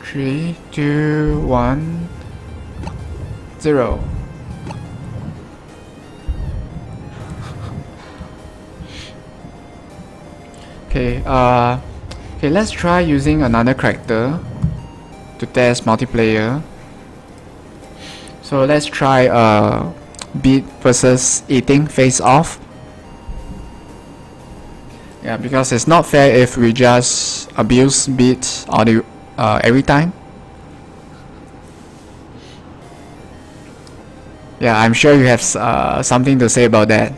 Three, two, 1, 0. Okay, okay, let's try using another character to test multiplayer. So let's try beat versus eating face off. Yeah, because it's not fair if we just abuse beat all the every time. Yeah, I'm sure you have something to say about that.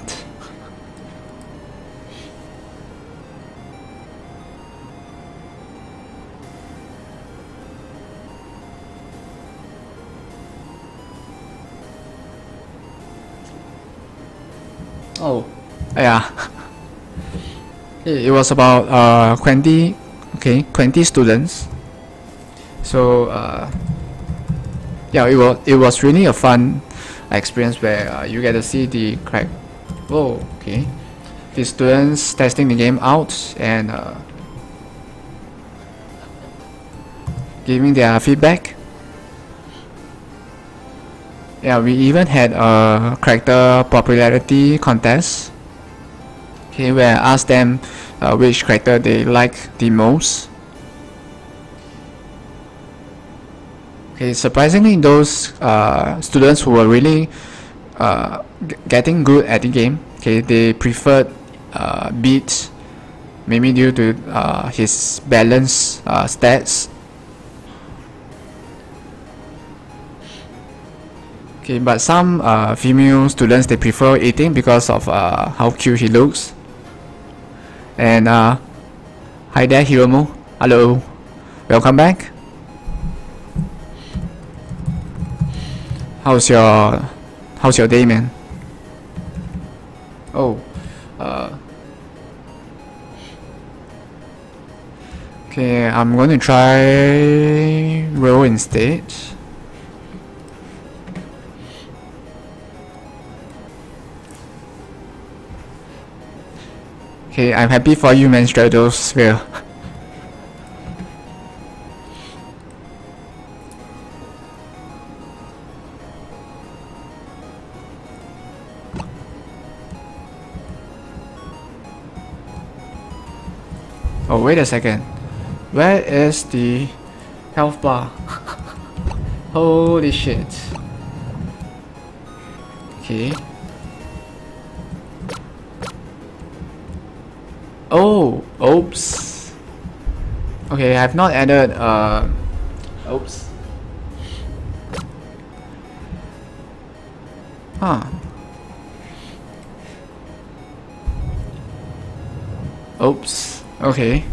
Oh, yeah. It was about 20 students. So yeah, it was really a fun experience where you get to see the the students testing the game out and giving their feedback. Yeah, we even had a character popularity contest. Okay, where I asked them which character they like the most. Okay, surprisingly, those students who were really getting good at the game, okay, they preferred Beat, maybe due to his balance stats. Okay, but some female students, they prefer eating because of how cute he looks. And hi there, Hiromu. Hello, welcome back. How's your day, man? Oh, okay, I'm going to try roll instead. Okay, I'm happy for you, man, Stratosphere. Oh, wait a second. Where is the health bar? Holy shit. Okay. Oh, oops. Okay, I have not added oops. Huh. Oops. Okay.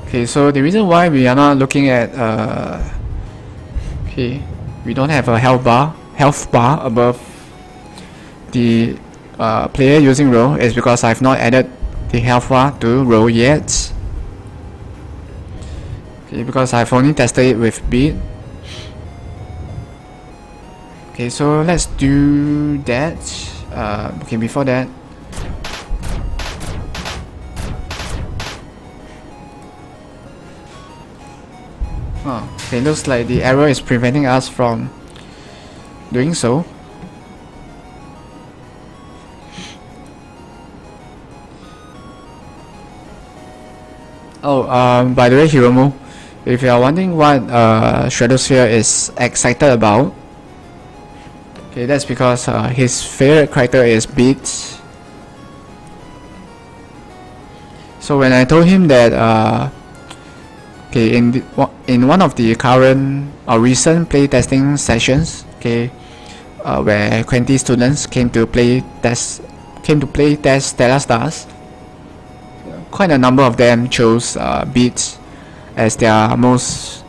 Okay, so the reason why we are not looking at okay, we don't have a health bar above the player using row is because I've not added the health bar to row yet. Okay, because I've only tested it with beat. Okay, so let's do that. Okay, before that, okay, looks like the error is preventing us from doing so. Oh, by the way, Hiromu, if you are wondering what Stratosphere is excited about, okay, that's because his favorite character is Beat. So when I told him that, okay, in one of the current or recent playtesting sessions, okay, where 20 students came to play test Stellar Stars, quite a number of them chose Beat as their most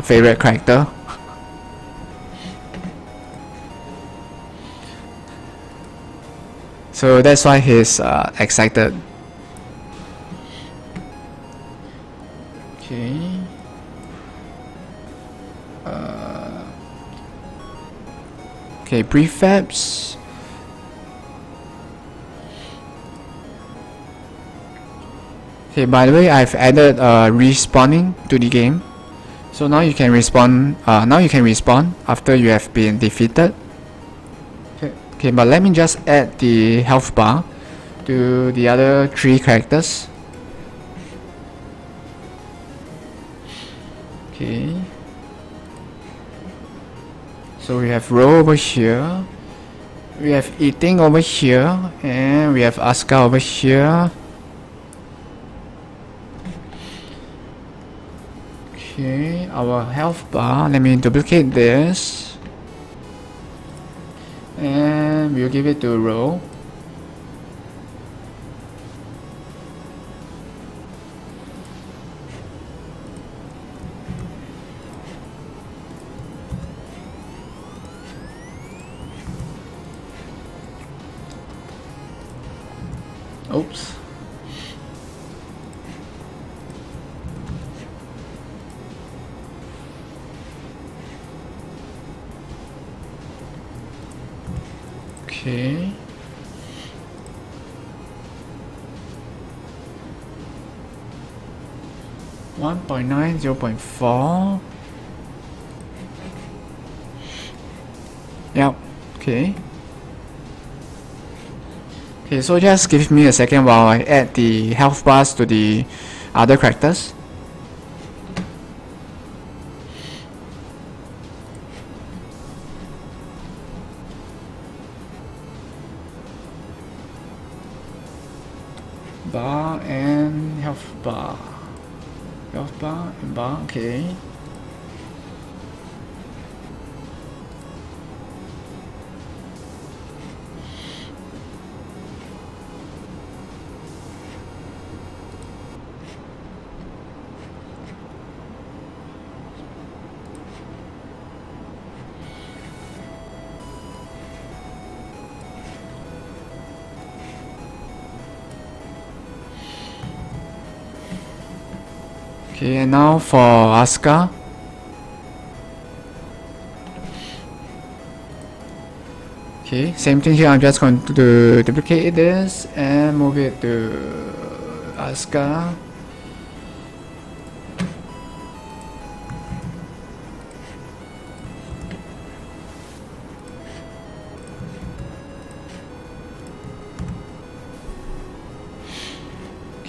favorite character. So that's why he's excited. Okay. Okay, prefabs. Okay, by the way, I've added respawning to the game, so now you can respawn. Now you can respawn after you have been defeated. Okay, but let me just add the health bar to the other 3 characters. Okay. So we have Ro over here, we have Eating over here, and we have Asuka over here. Okay, our health bar, let me duplicate this and we'll give it to Ro. Oops. Okay. (1.9, 0.4). Yep. Okay. Okay, so just give me a second while I add the health bars to the other characters. Bar and health bar. Health bar and bar, okay. Okay, and now for Asuka. Okay, same thing here. I'm just going to duplicate this and move it to Asuka.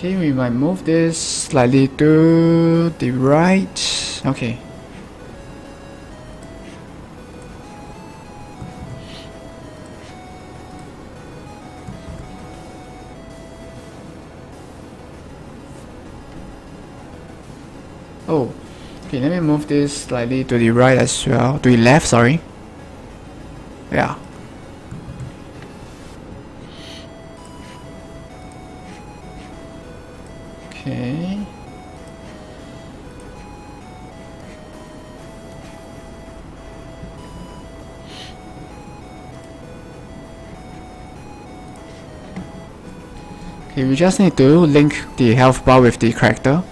Okay, we might move this slightly to the right. Okay. Oh, okay, let me move this slightly to the right as well. To the left, sorry. Yeah. Okay. Okay, we just need to link the health bar with the character.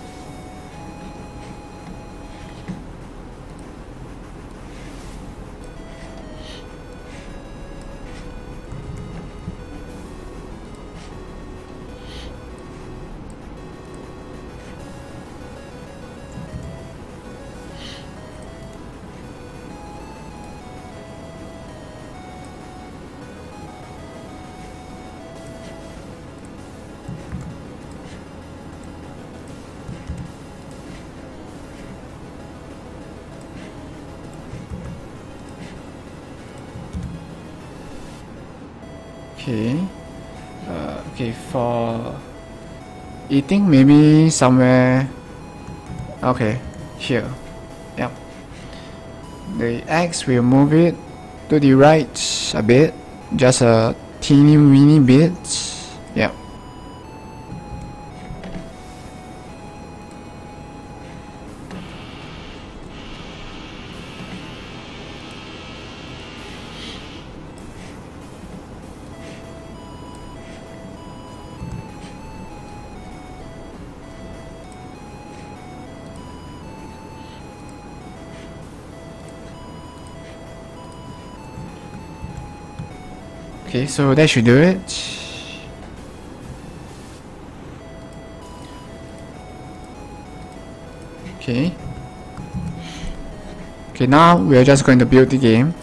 Okay. Okay, for eating, maybe somewhere. Okay, here. Yep. The X will move it to the right a bit, just a teeny weeny bit. Yep. Okay, so that should do it. Okay. Okay, now we are just going to build the game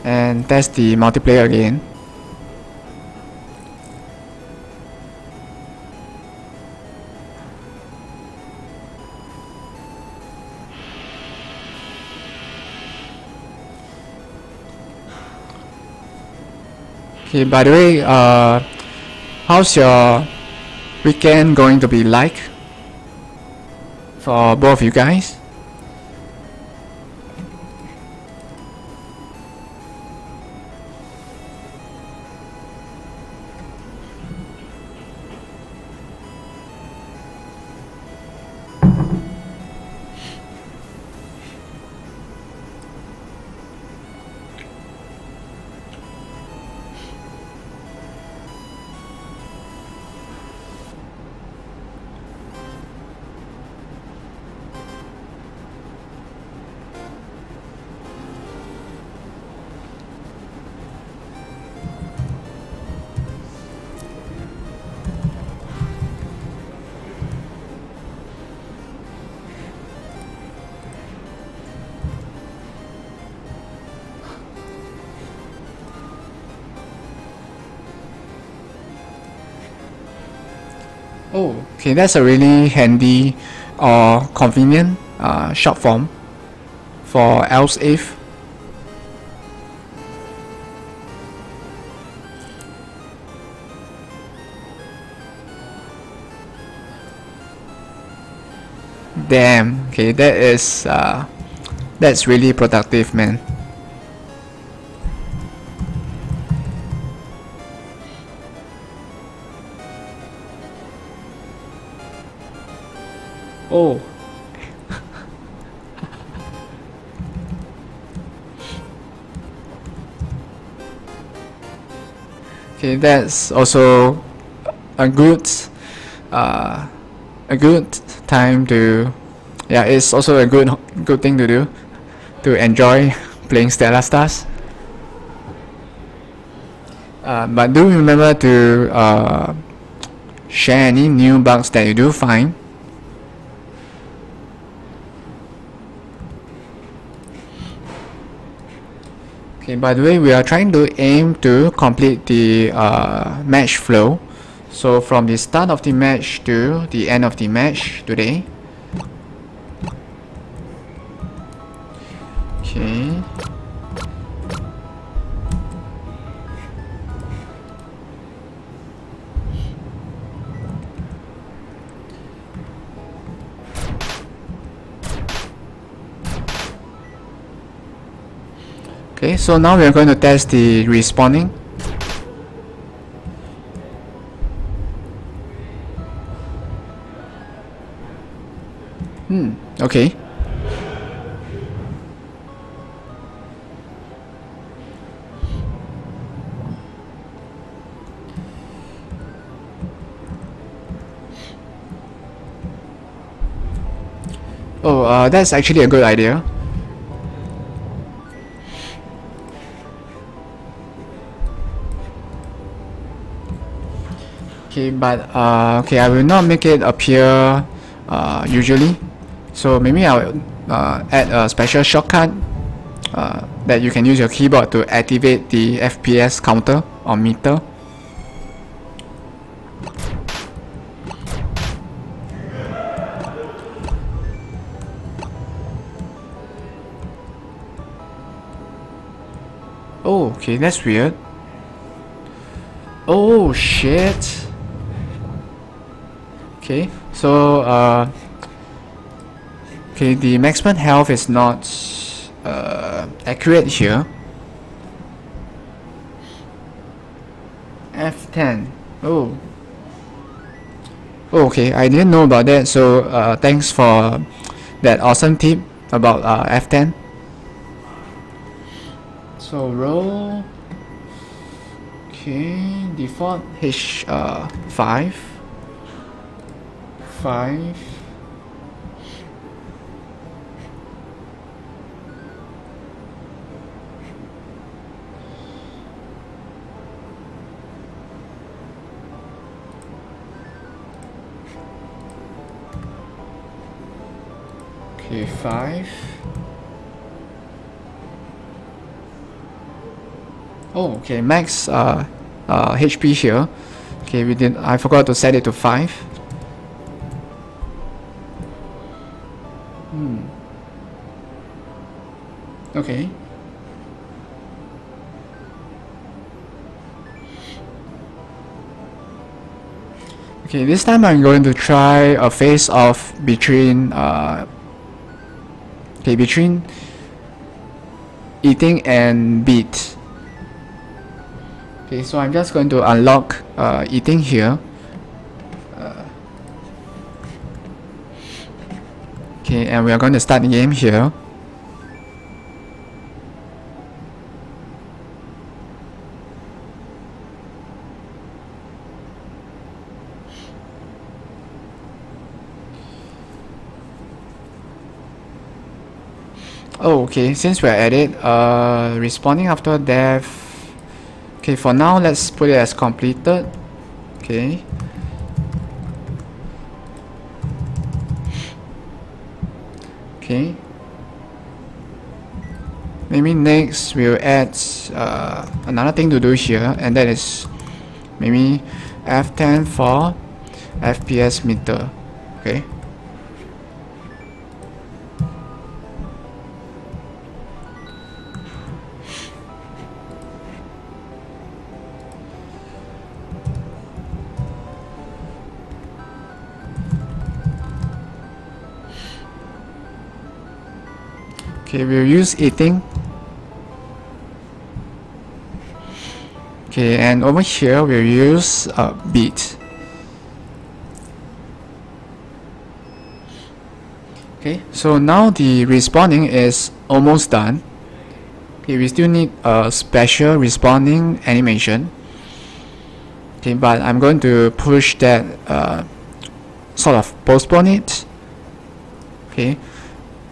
and test the multiplayer again. Okay, by the way, how's your weekend going to be like for both of you guys? Oh, okay, that's a really handy or convenient short form for else if. Damn, okay, that's really productive, man. Oh. Okay, that's also a good time to, yeah, it's also a good thing to do to enjoy playing Stellar Stars. But do remember to share any new bugs that you do find. Okay, by the way, we are trying to aim to complete the match flow. So from the start of the match to the end of the match today. Okay. Okay, so now we are going to test the respawning. Okay. Oh, that's actually a good idea. Okay, but okay, I will not make it appear usually. So maybe I'll add a special shortcut that you can use your keyboard to activate the FPS counter or meter. Oh, okay, that's weird. Oh shit. Okay, so okay, the maximum health is not accurate here. F10. Oh. Oh, okay, I didn't know about that. So thanks for that awesome tip about F10. So roll. Okay, default H5. 5. Okay, 5. Oh, okay, max HP here. Okay, I forgot to set it to 5. Okay. Okay, this time I'm going to try a face-off between between eating and beat. Okay, so I'm just going to unlock eating here. Okay, and we are going to start the game here. Oh, okay, since we're at it, respawning after death. Okay, for now, let's put it as completed. Okay. Okay. Maybe next we'll add another thing to do here, and that is maybe F10 for FPS meter. Okay. Okay, we'll use eating. Okay, and over here we'll use beat. Okay, so now the respawning is almost done. Okay, we still need a special respawning animation. Okay, but I'm going to push that, sort of postpone it. Okay,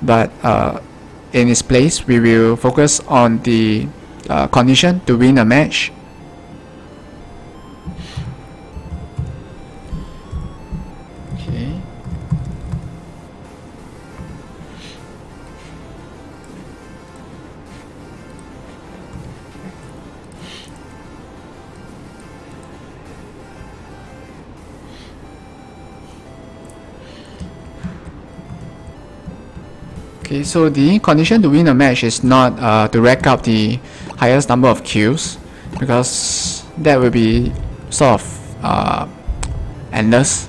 but in its place, we will focus on the condition to win a match. Okay. Okay, so the condition to win a match is not to rack up the highest number of kills, because that will be sort of endless.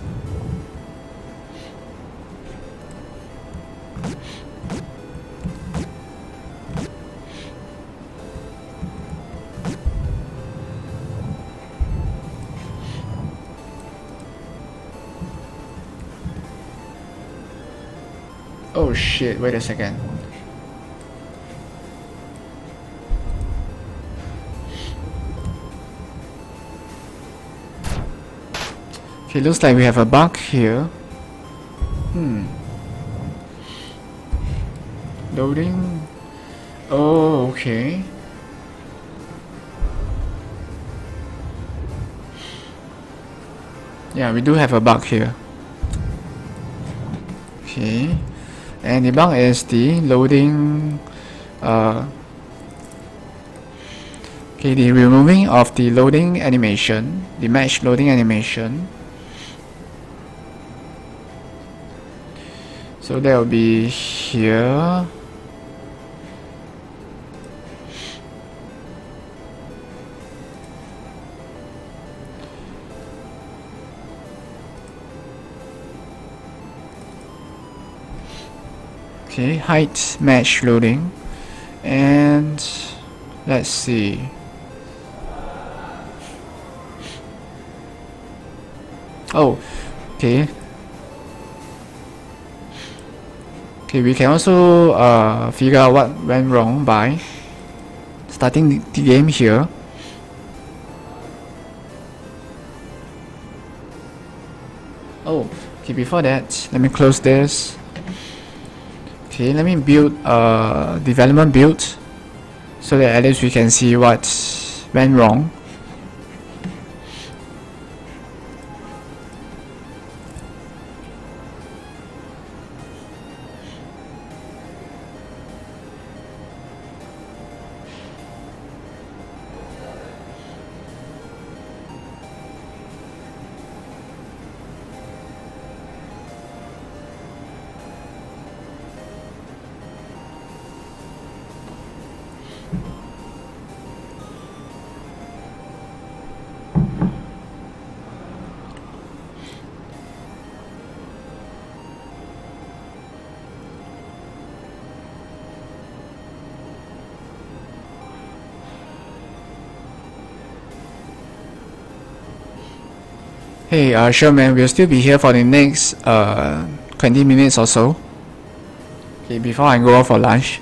Oh shit, wait a second. Okay, looks like we have a bug here. Loading. Oh, okay. Yeah, we do have a bug here. Okay. And the bug is the loading, okay, the removing of the loading animation, the match loading animation. So that will be here. Okay, height match loading, and let's see. Oh, okay. Okay, we can also figure out what went wrong by starting the game here. Oh, okay, before that, let me close this. Okay, let me build a development build so that at least we can see what went wrong. Hey, sure man, we'll still be here for the next 20 minutes or so. Okay, before I go out for lunch.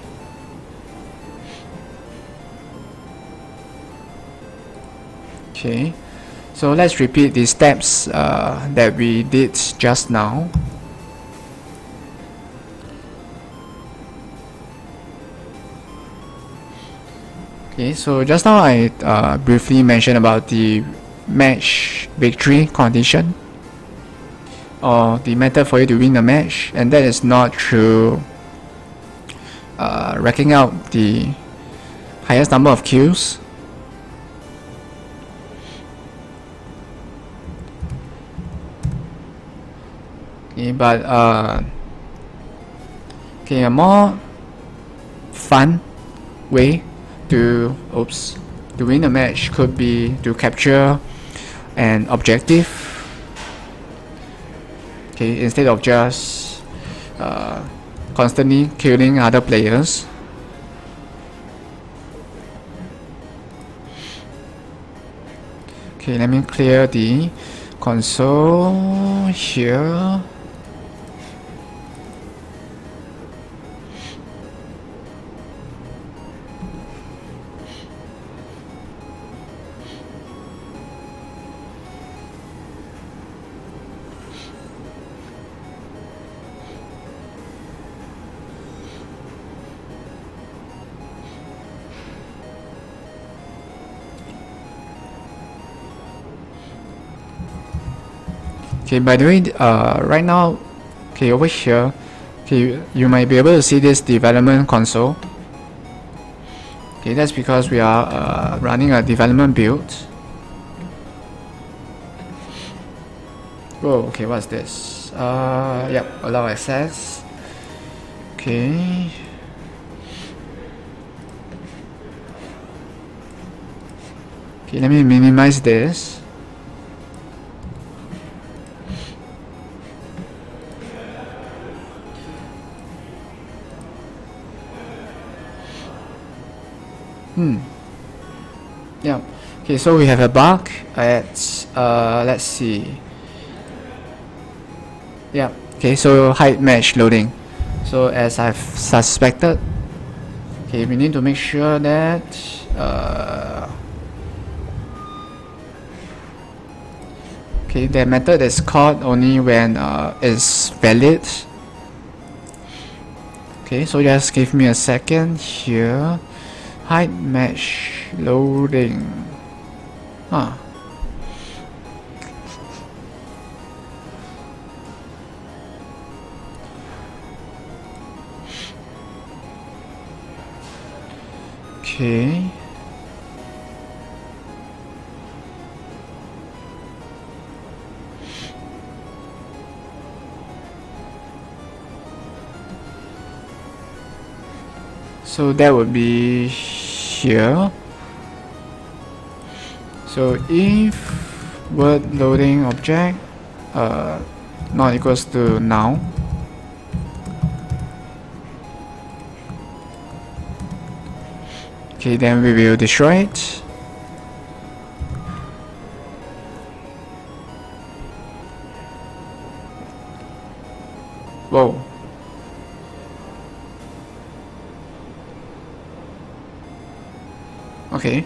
Okay, so let's repeat the steps that we did just now. Okay, so just now I briefly mentioned about the match victory condition, or the method for you to win the match, and that is not through racking out the highest number of kills. Okay, but okay, a more fun way to win a match could be to capture an objective. Okay, instead of just constantly killing other players. Okay, let me clear the console here. Okay, by the way, right now, okay, over here, okay, you might be able to see this development console. Okay, that's because we are running a development build. Whoa, okay, what's this? Yep, allow access. Okay. Okay, let me minimize this. Yeah. Okay, so we have a bug at let's see. Yeah. Okay, so hide match loading. So as I've suspected, okay, we need to make sure that okay, the method is called only when it's valid. Okay, so just give me a second here. Hide mesh loading. Huh. Okay. So that would be here. So if word loading object not equals to now, okay, then we will destroy it. Whoa. Okay.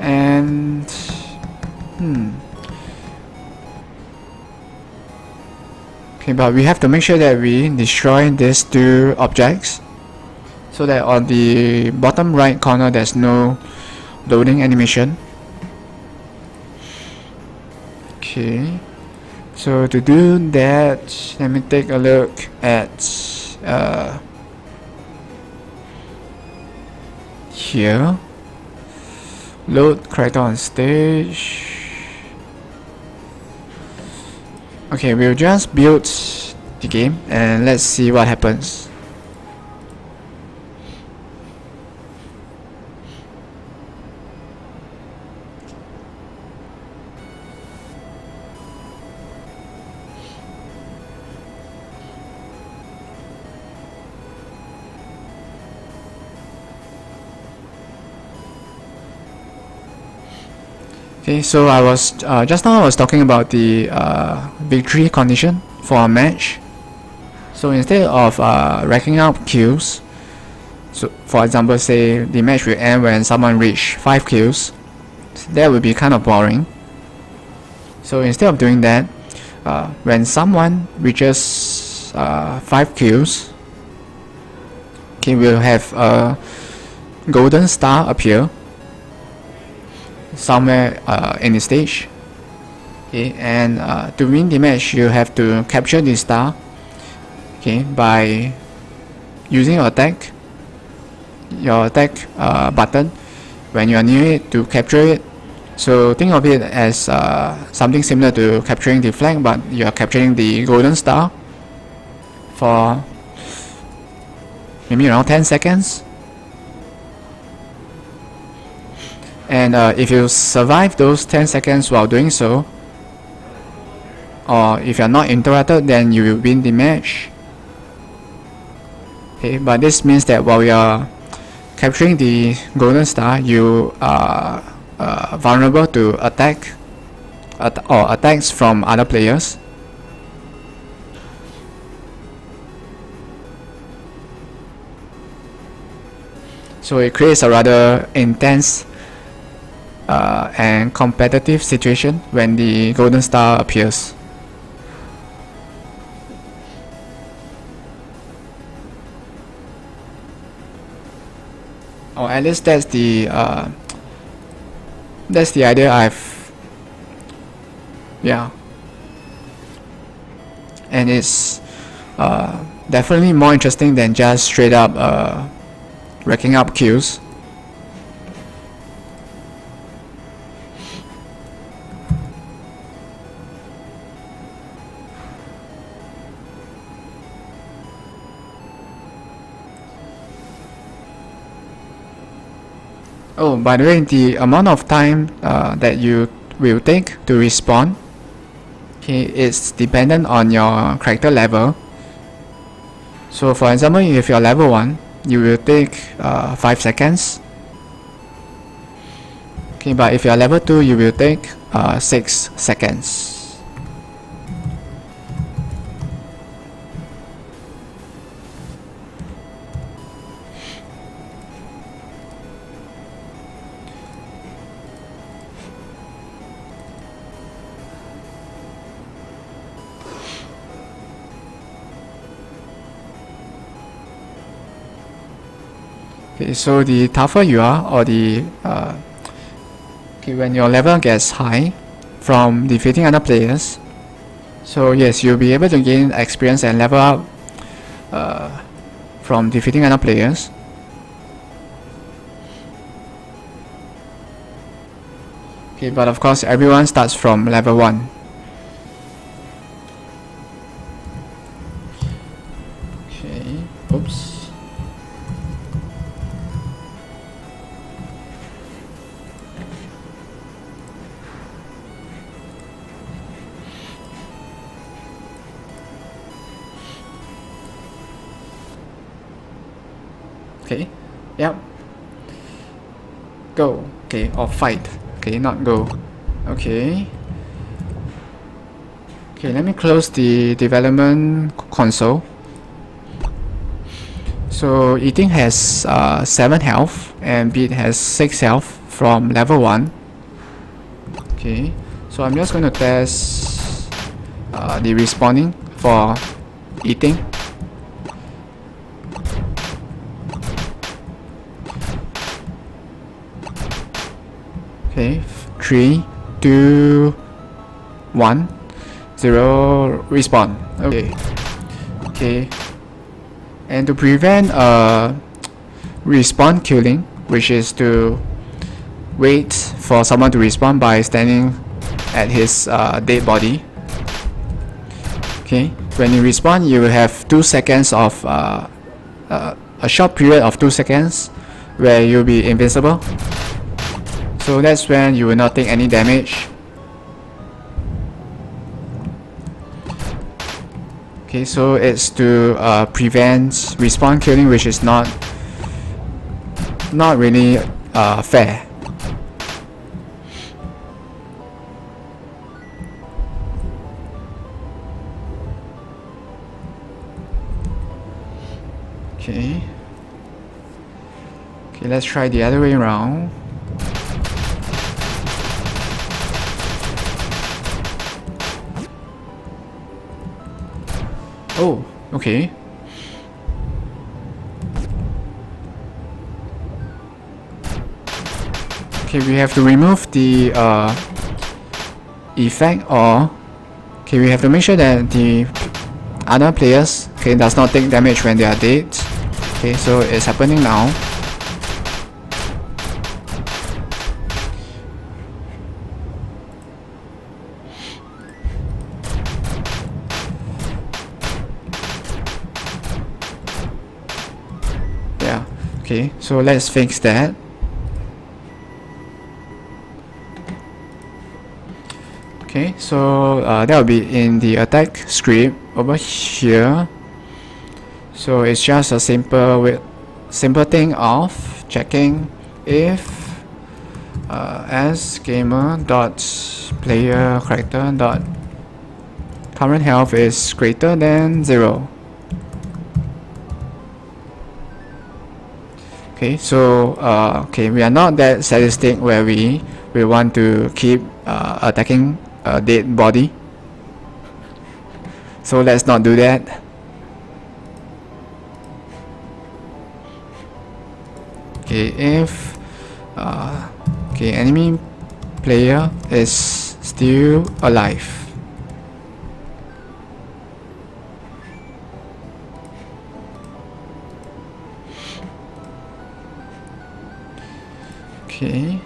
And okay, but we have to make sure that we destroy these two objects so that on the bottom right corner there's no loading animation. Okay, so to do that, let me take a look at here. Load character on stage. Okay, we'll just build the game and let's see what happens. Okay, so I was just now I was talking about the victory condition for a match. So instead of racking up kills, so for example, say the match will end when someone reach 5 kills, that would be kind of boring. So instead of doing that, when someone reaches 5 kills, okay, we'll have a golden star appear somewhere in the stage. Okay, and to win the match, you have to capture the star. Okay, by using your attack button when you are near it to capture it, So think of it as something similar to capturing the flag, but you are capturing the golden star for maybe around 10 seconds. And if you survive those 10 seconds while doing so, or if you're not interrupted, then you will win the match. Okay, but this means that while you're capturing the golden star, you are vulnerable to attacks from other players. So it creates a rather intense and competitive situation when the golden star appears. Or at least that's the idea and it's definitely more interesting than just straight up racking up kills. Oh, by the way, the amount of time that you will take to respawn, okay, is dependent on your character level. So for example, if you're level 1, you will take 5 seconds. Okay, but if you're level 2, you will take 6 seconds. Okay, so the tougher you are, or the when your level gets high from defeating other players, so yes, you'll be able to gain experience and level up from defeating other players. Okay, but of course everyone starts from level 1. Okay, oops. Okay, yep. Go, okay, or fight. Okay, not go. Okay. Okay, let me close the development console. So eating has 7 health and beat has 6 health from level 1. Okay, so I'm just going to test the respawning for eating. Okay, 3, 2, 1, 0, respawn. Okay. Okay. And to prevent respawn killing, which is to wait for someone to respawn by standing at his dead body. Okay, when you respawn, you will have 2 seconds of a short period of 2 seconds where you'll be invincible. So that's when you will not take any damage. Okay, so it's to prevent respawn killing, which is not really fair. Okay. Okay, let's try the other way around. Oh, okay. Okay, we have to remove the effect, or okay, we have to make sure that the other players does not take damage when they are dead. Okay, so it's happening now. Okay, so let's fix that. Okay, so that will be in the attack script over here. So it's just a simple thing of checking if as gamer dot player character dot current health is greater than 0. Okay, so okay, we are not that sadistic where we want to keep attacking a dead body. So let's not do that. Okay, if okay, enemy player is still alive. Okay.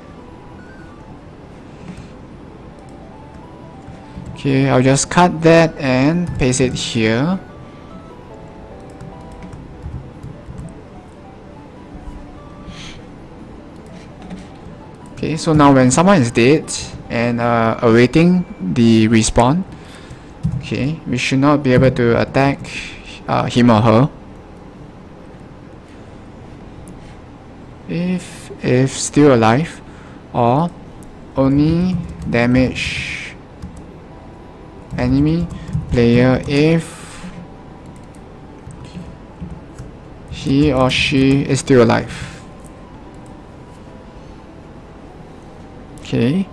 Okay, I'll just cut that and paste it here. Okay, so now when someone is dead and awaiting the respawn, okay, we should not be able to attack him or her. If still alive, or only damage enemy player if he or she is still alive. Okay.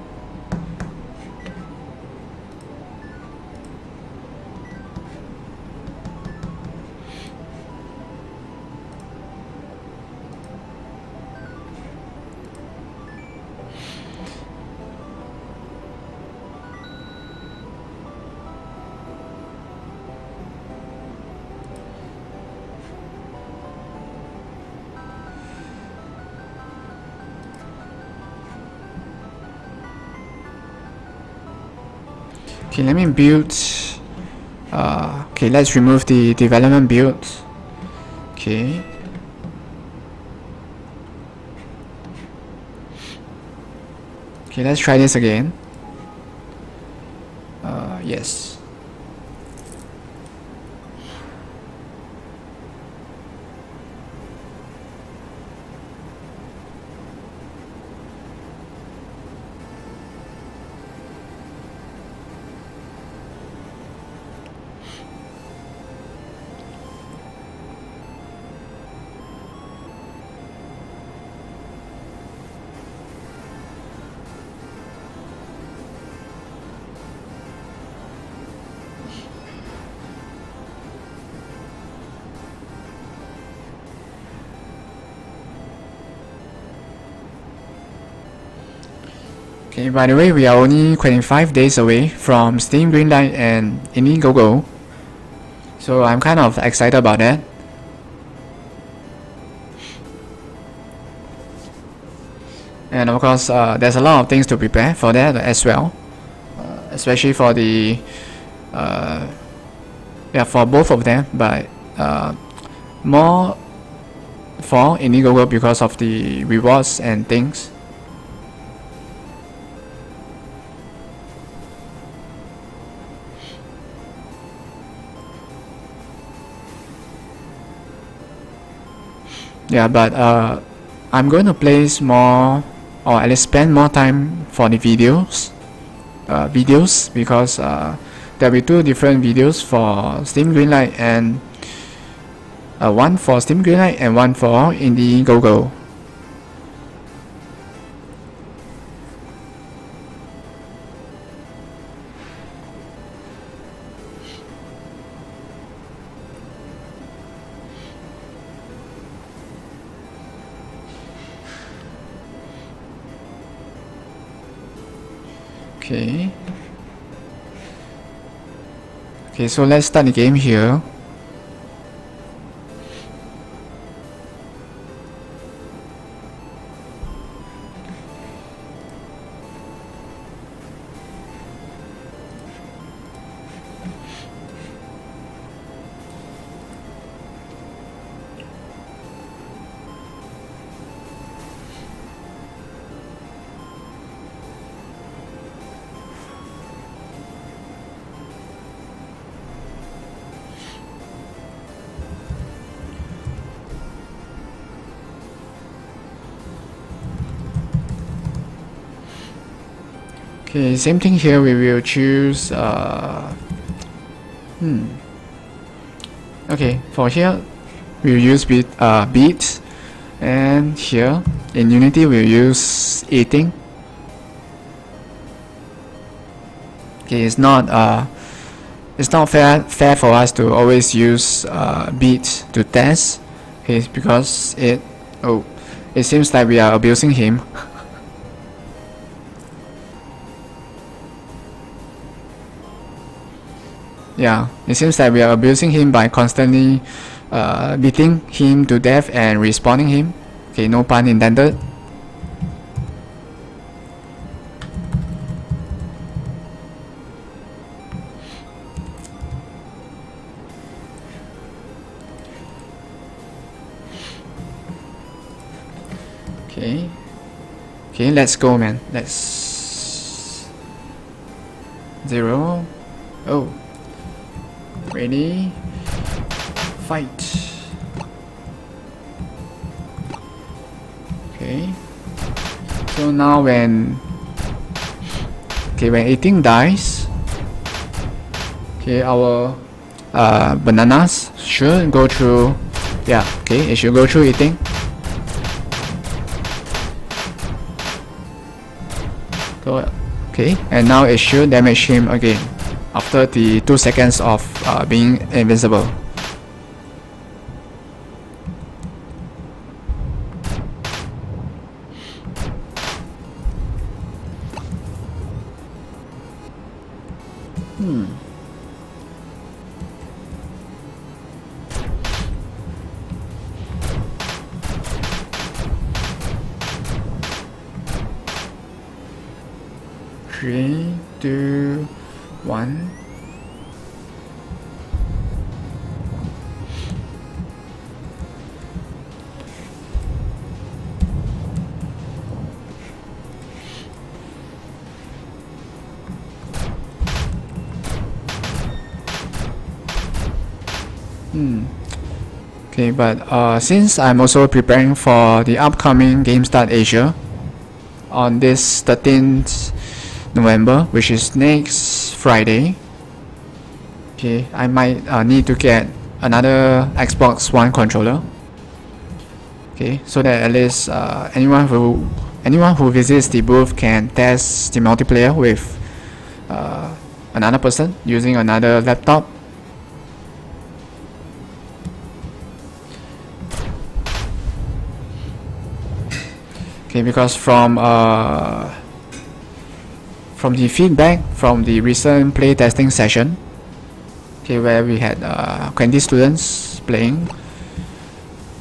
Okay, let me build. Okay, let's remove the development build. Okay. Okay, let's try this again. Yes. Okay, by the way, we are only 25 days away from Steam Greenlight and IndieGoGO, so I'm kind of excited about that. And of course, there's a lot of things to prepare for that as well, especially for the yeah, for both of them, but more for IndieGoGO because of the rewards and things. Yeah, but I'm going to place more, or at least spend more time for the videos because there'll be 2 different videos for Steam Greenlight and one for Steam Greenlight and one for IndieGoGO. Okay. Okay, so let's start the game here. Okay, same thing here. We will choose. Okay, for here we'll use beats, and here in Unity we'll use eating. Okay, it's not fair for us to always use beats to test. Okay, because it seems like we are abusing him. Yeah, it seems like we are abusing him by constantly beating him to death and respawning him. Okay, no pun intended. Okay, let's go, man. Let's 0. Oh, ready, fight. Okay, so now when eating dies, okay, our bananas should go through. Yeah, okay, it should go through eating. Okay, and now it should damage him again after the 2 seconds of being invincible. Three, two, one. Okay, but since I'm also preparing for the upcoming GameStart Asia on this 13th November, which is next Friday, okay, I might need to get another Xbox One controller. Okay, so that at least anyone who visits the booth can test the multiplayer with another person using another laptop. Okay, because from the feedback from the recent play testing session, okay, where we had 20 students playing,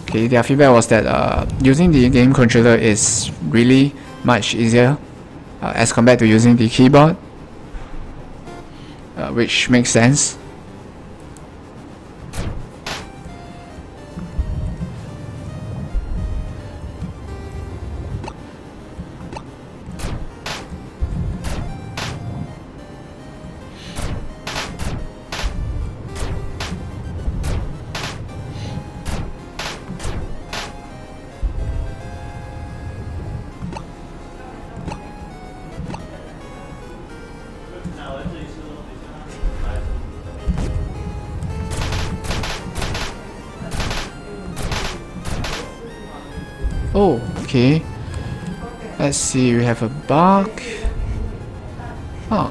okay, their feedback was that using the game controller is really much easier as compared to using the keyboard, which makes sense. Oh, okay. Let's see, we have a bug. Huh.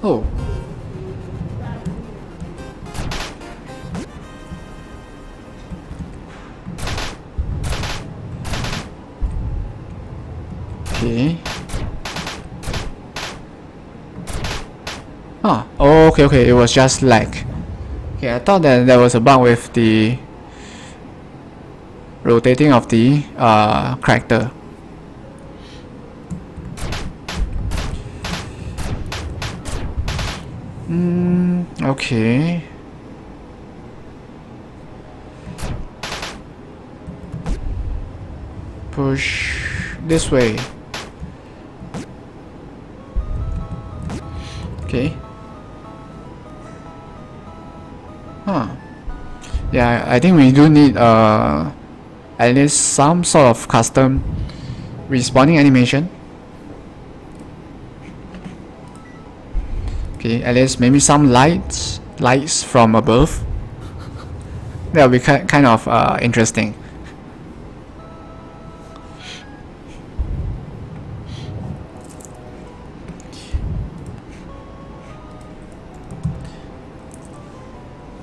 Oh. Okay. Ah, oh, okay, it was just lag. Okay, I thought that there was a bug with the rotating of the character. Okay. Push this way. Okay. Huh. Yeah, I think we do need at least some sort of custom respawning animation. Okay, at least maybe some lights from above. That will be kind of interesting.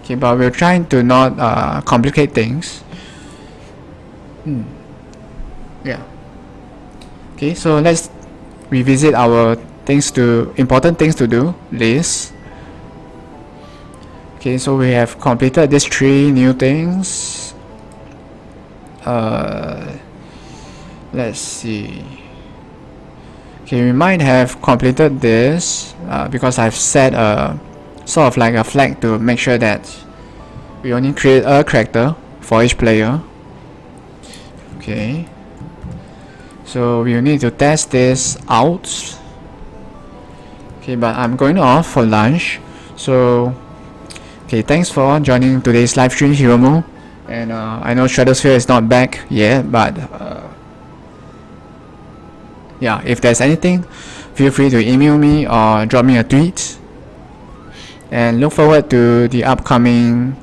Okay, but we're trying to not complicate things. Yeah. Okay, so let's revisit our important things to do list. Okay, so we have completed these 3 new things. Let's see. Okay, we might have completed this because I've set a sort of like a flag to make sure that we only create a character for each player. Okay, so we need to test this out. Okay, but I'm going off for lunch. So okay, thanks for joining today's live stream, Hiromu. And I know Stratosphere is not back yet, but yeah, if there's anything, feel free to email me or drop me a tweet. And look forward to the upcoming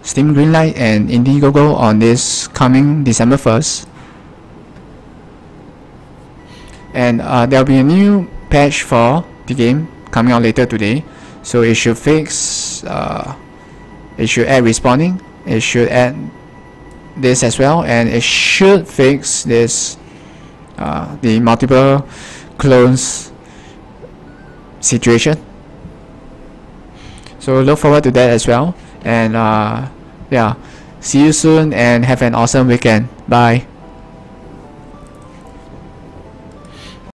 Steam Greenlight and IndieGoGO on this coming December 1st. And there'll be a new patch for the game coming out later today. So it should fix, it should add respawning, it should add this as well, and it should fix this, the multiple clones situation. So look forward to that as well. And yeah, see you soon and have an awesome weekend. Bye.